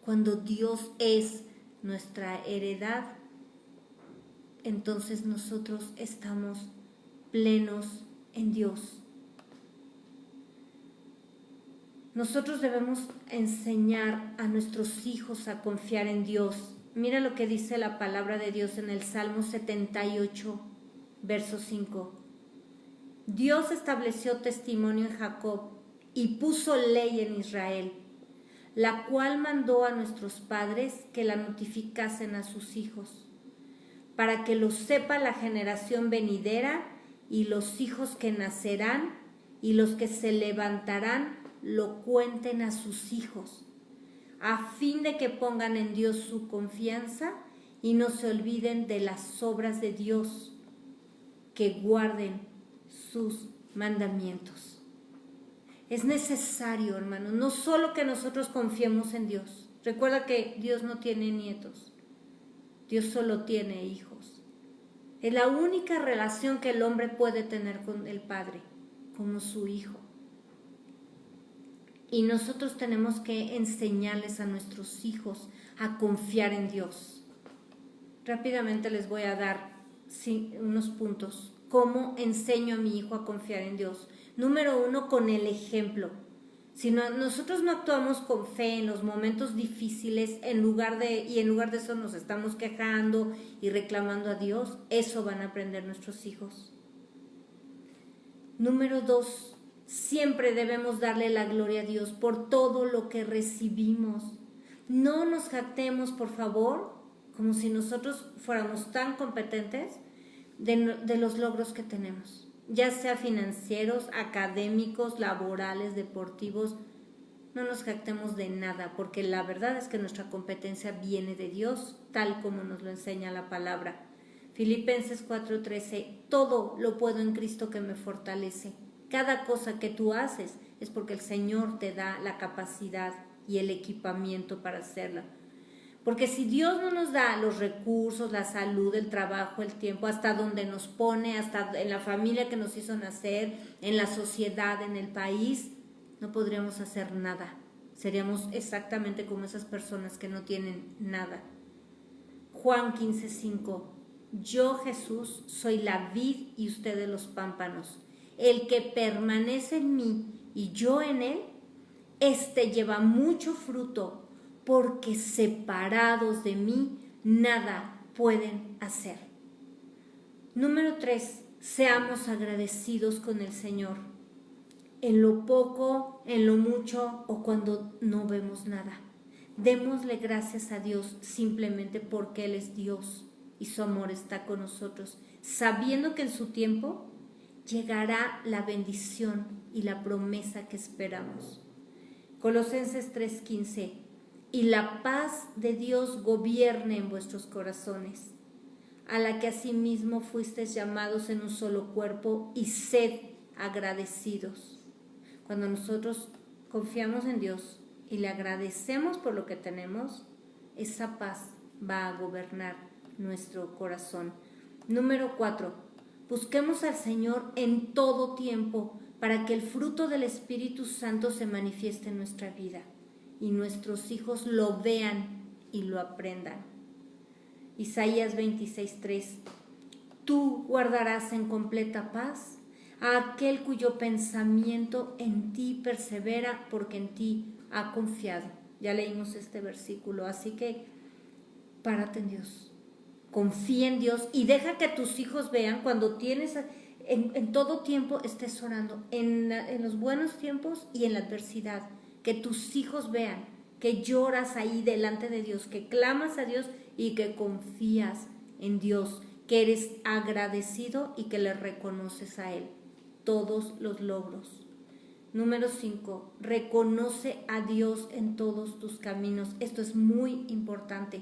Cuando Dios es nuestra heredad, entonces nosotros estamos plenos en Dios. Nosotros debemos enseñar a nuestros hijos a confiar en Dios. Mira lo que dice la palabra de Dios en el Salmo 78, verso 5. Dios estableció testimonio en Jacob y puso ley en Israel, la cual mandó a nuestros padres que la notificasen a sus hijos, para que lo sepa la generación venidera y los hijos que nacerán y los que se levantarán lo cuenten a sus hijos, a fin de que pongan en Dios su confianza y no se olviden de las obras de Dios, que guarden sus mandamientos. Es necesario, hermanos, no solo que nosotros confiemos en Dios. Recuerda que Dios no tiene nietos, Dios solo tiene hijos. Es la única relación que el hombre puede tener con el Padre, como su hijo. Y nosotros tenemos que enseñarles a nuestros hijos a confiar en Dios. Rápidamente les voy a dar unos puntos. ¿Cómo enseño a mi hijo a confiar en Dios? Número 1, con el ejemplo. Si nosotros no actuamos con fe en los momentos difíciles, en lugar de eso nos estamos quejando y reclamando a Dios, eso van a aprender nuestros hijos. Número 2, siempre debemos darle la gloria a Dios por todo lo que recibimos. No nos jactemos, por favor, como si nosotros fuéramos tan competentes de los logros que tenemos, ya sea financieros, académicos, laborales, deportivos. No nos jactemos de nada, porque la verdad es que nuestra competencia viene de Dios, tal como nos lo enseña la palabra. Filipenses 4:13, todo lo puedo en Cristo que me fortalece. Cada cosa que tú haces es porque el Señor te da la capacidad y el equipamiento para hacerla. Porque si Dios no nos da los recursos, la salud, el trabajo, el tiempo, hasta donde nos pone, hasta en la familia que nos hizo nacer, en la sociedad, en el país, no podríamos hacer nada. Seríamos exactamente como esas personas que no tienen nada. Juan 15:5, yo, Jesús, soy la vid y ustedes los pámpanos. El que permanece en mí y yo en él, éste lleva mucho fruto, porque separados de mí nada pueden hacer. Número 3, seamos agradecidos con el Señor, en lo poco, en lo mucho o cuando no vemos nada. Démosle gracias a Dios simplemente porque Él es Dios y su amor está con nosotros, sabiendo que en su tiempo llegará la bendición y la promesa que esperamos. Colosenses 3:15, y la paz de Dios gobierne en vuestros corazones, a la que asimismo fuisteis llamados en un solo cuerpo, y sed agradecidos. Cuando nosotros confiamos en Dios y le agradecemos por lo que tenemos, esa paz va a gobernar nuestro corazón. Número 4, busquemos al Señor en todo tiempo para que el fruto del Espíritu Santo se manifieste en nuestra vida y nuestros hijos lo vean y lo aprendan. Isaías 26:3. Tú guardarás en completa paz a aquel cuyo pensamiento en ti persevera, porque en ti ha confiado. Ya leímos este versículo, así que párate en Dios, confía en Dios y deja que tus hijos vean cuando tienes, en todo tiempo estés orando, en los buenos tiempos y en la adversidad, que tus hijos vean que lloras ahí delante de Dios, que clamas a Dios y que confías en Dios, que eres agradecido y que le reconoces a Él todos los logros. Número 5, reconoce a Dios en todos tus caminos. Esto es muy importante.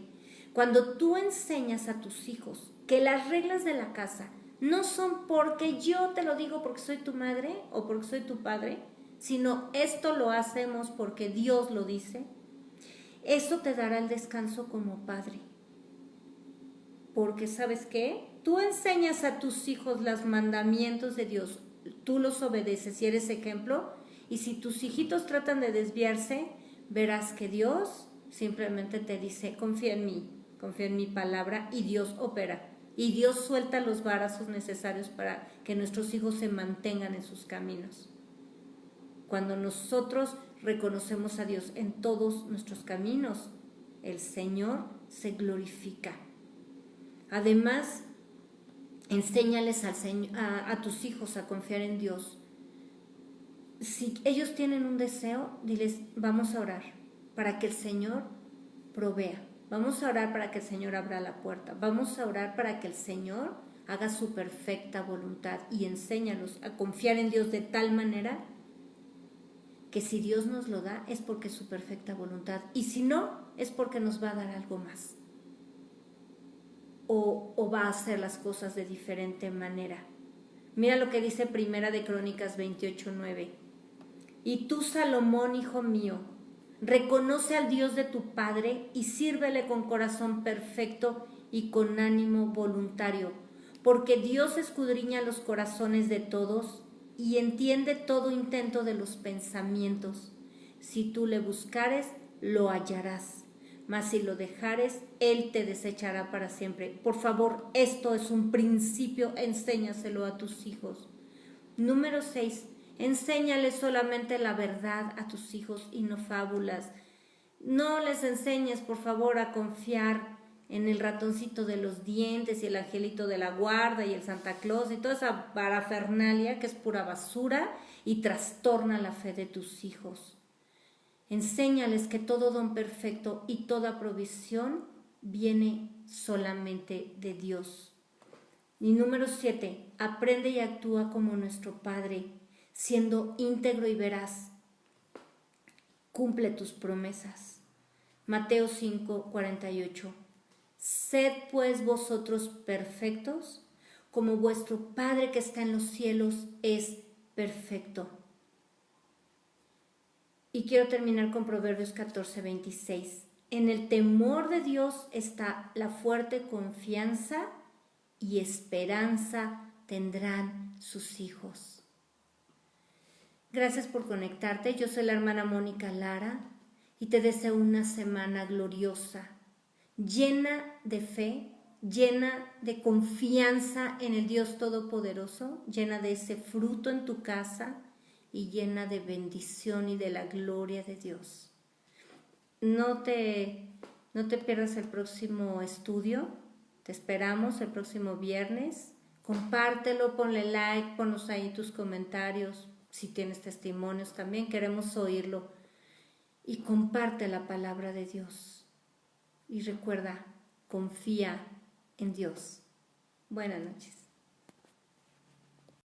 Cuando tú enseñas a tus hijos que las reglas de la casa no son porque yo te lo digo porque soy tu madre o porque soy tu padre, sino esto lo hacemos porque Dios lo dice, eso te dará el descanso como padre. Porque ¿sabes qué? Tú enseñas a tus hijos los mandamientos de Dios, tú los obedeces y eres ejemplo, y si tus hijitos tratan de desviarse, verás que Dios simplemente te dice, confía en mi palabra, y Dios opera. Y Dios suelta los varazos necesarios para que nuestros hijos se mantengan en sus caminos. Cuando nosotros reconocemos a Dios en todos nuestros caminos, el Señor se glorifica. Además, enséñales a tus hijos a confiar en Dios. Si ellos tienen un deseo, diles, vamos a orar para que el Señor provea. Vamos a orar para que el Señor abra la puerta. Vamos a orar para que el Señor haga su perfecta voluntad, y enséñalos a confiar en Dios de tal manera que si Dios nos lo da es porque es su perfecta voluntad, y si no, es porque nos va a dar algo más. O va a hacer las cosas de diferente manera. Mira lo que dice Primera de Crónicas 28:9. Y tú, Salomón, hijo mío, reconoce al Dios de tu padre y sírvele con corazón perfecto y con ánimo voluntario, porque Dios escudriña los corazones de todos y entiende todo intento de los pensamientos. Si tú le buscares, lo hallarás, mas si lo dejares, Él te desechará para siempre. Por favor, esto es un principio, enséñaselo a tus hijos. Número 6, enséñales solamente la verdad a tus hijos y no fábulas. No les enseñes, por favor, a confiar en el ratoncito de los dientes y el angelito de la guarda y el Santa Claus y toda esa parafernalia que es pura basura y trastorna la fe de tus hijos. Enséñales que todo don perfecto y toda provisión viene solamente de Dios. Y número 7, aprende y actúa como nuestro Padre, siendo íntegro y veraz. Cumple tus promesas. Mateo 5:48. Sed pues vosotros perfectos, como vuestro Padre que está en los cielos es perfecto. Y quiero terminar con Proverbios 14:26. En el temor de Dios está la fuerte confianza y esperanza tendrán sus hijos. Gracias por conectarte. Yo soy la hermana Mónica Lara y te deseo una semana gloriosa, llena de fe, llena de confianza en el Dios Todopoderoso, llena de ese fruto en tu casa y llena de bendición y de la gloria de Dios. No te pierdas el próximo estudio. Te esperamos el próximo viernes. Compártelo, ponle like, ponnos ahí tus comentarios. Si tienes testimonios también, queremos oírlo. Y comparte la palabra de Dios. Y recuerda, confía en Dios. Buenas noches.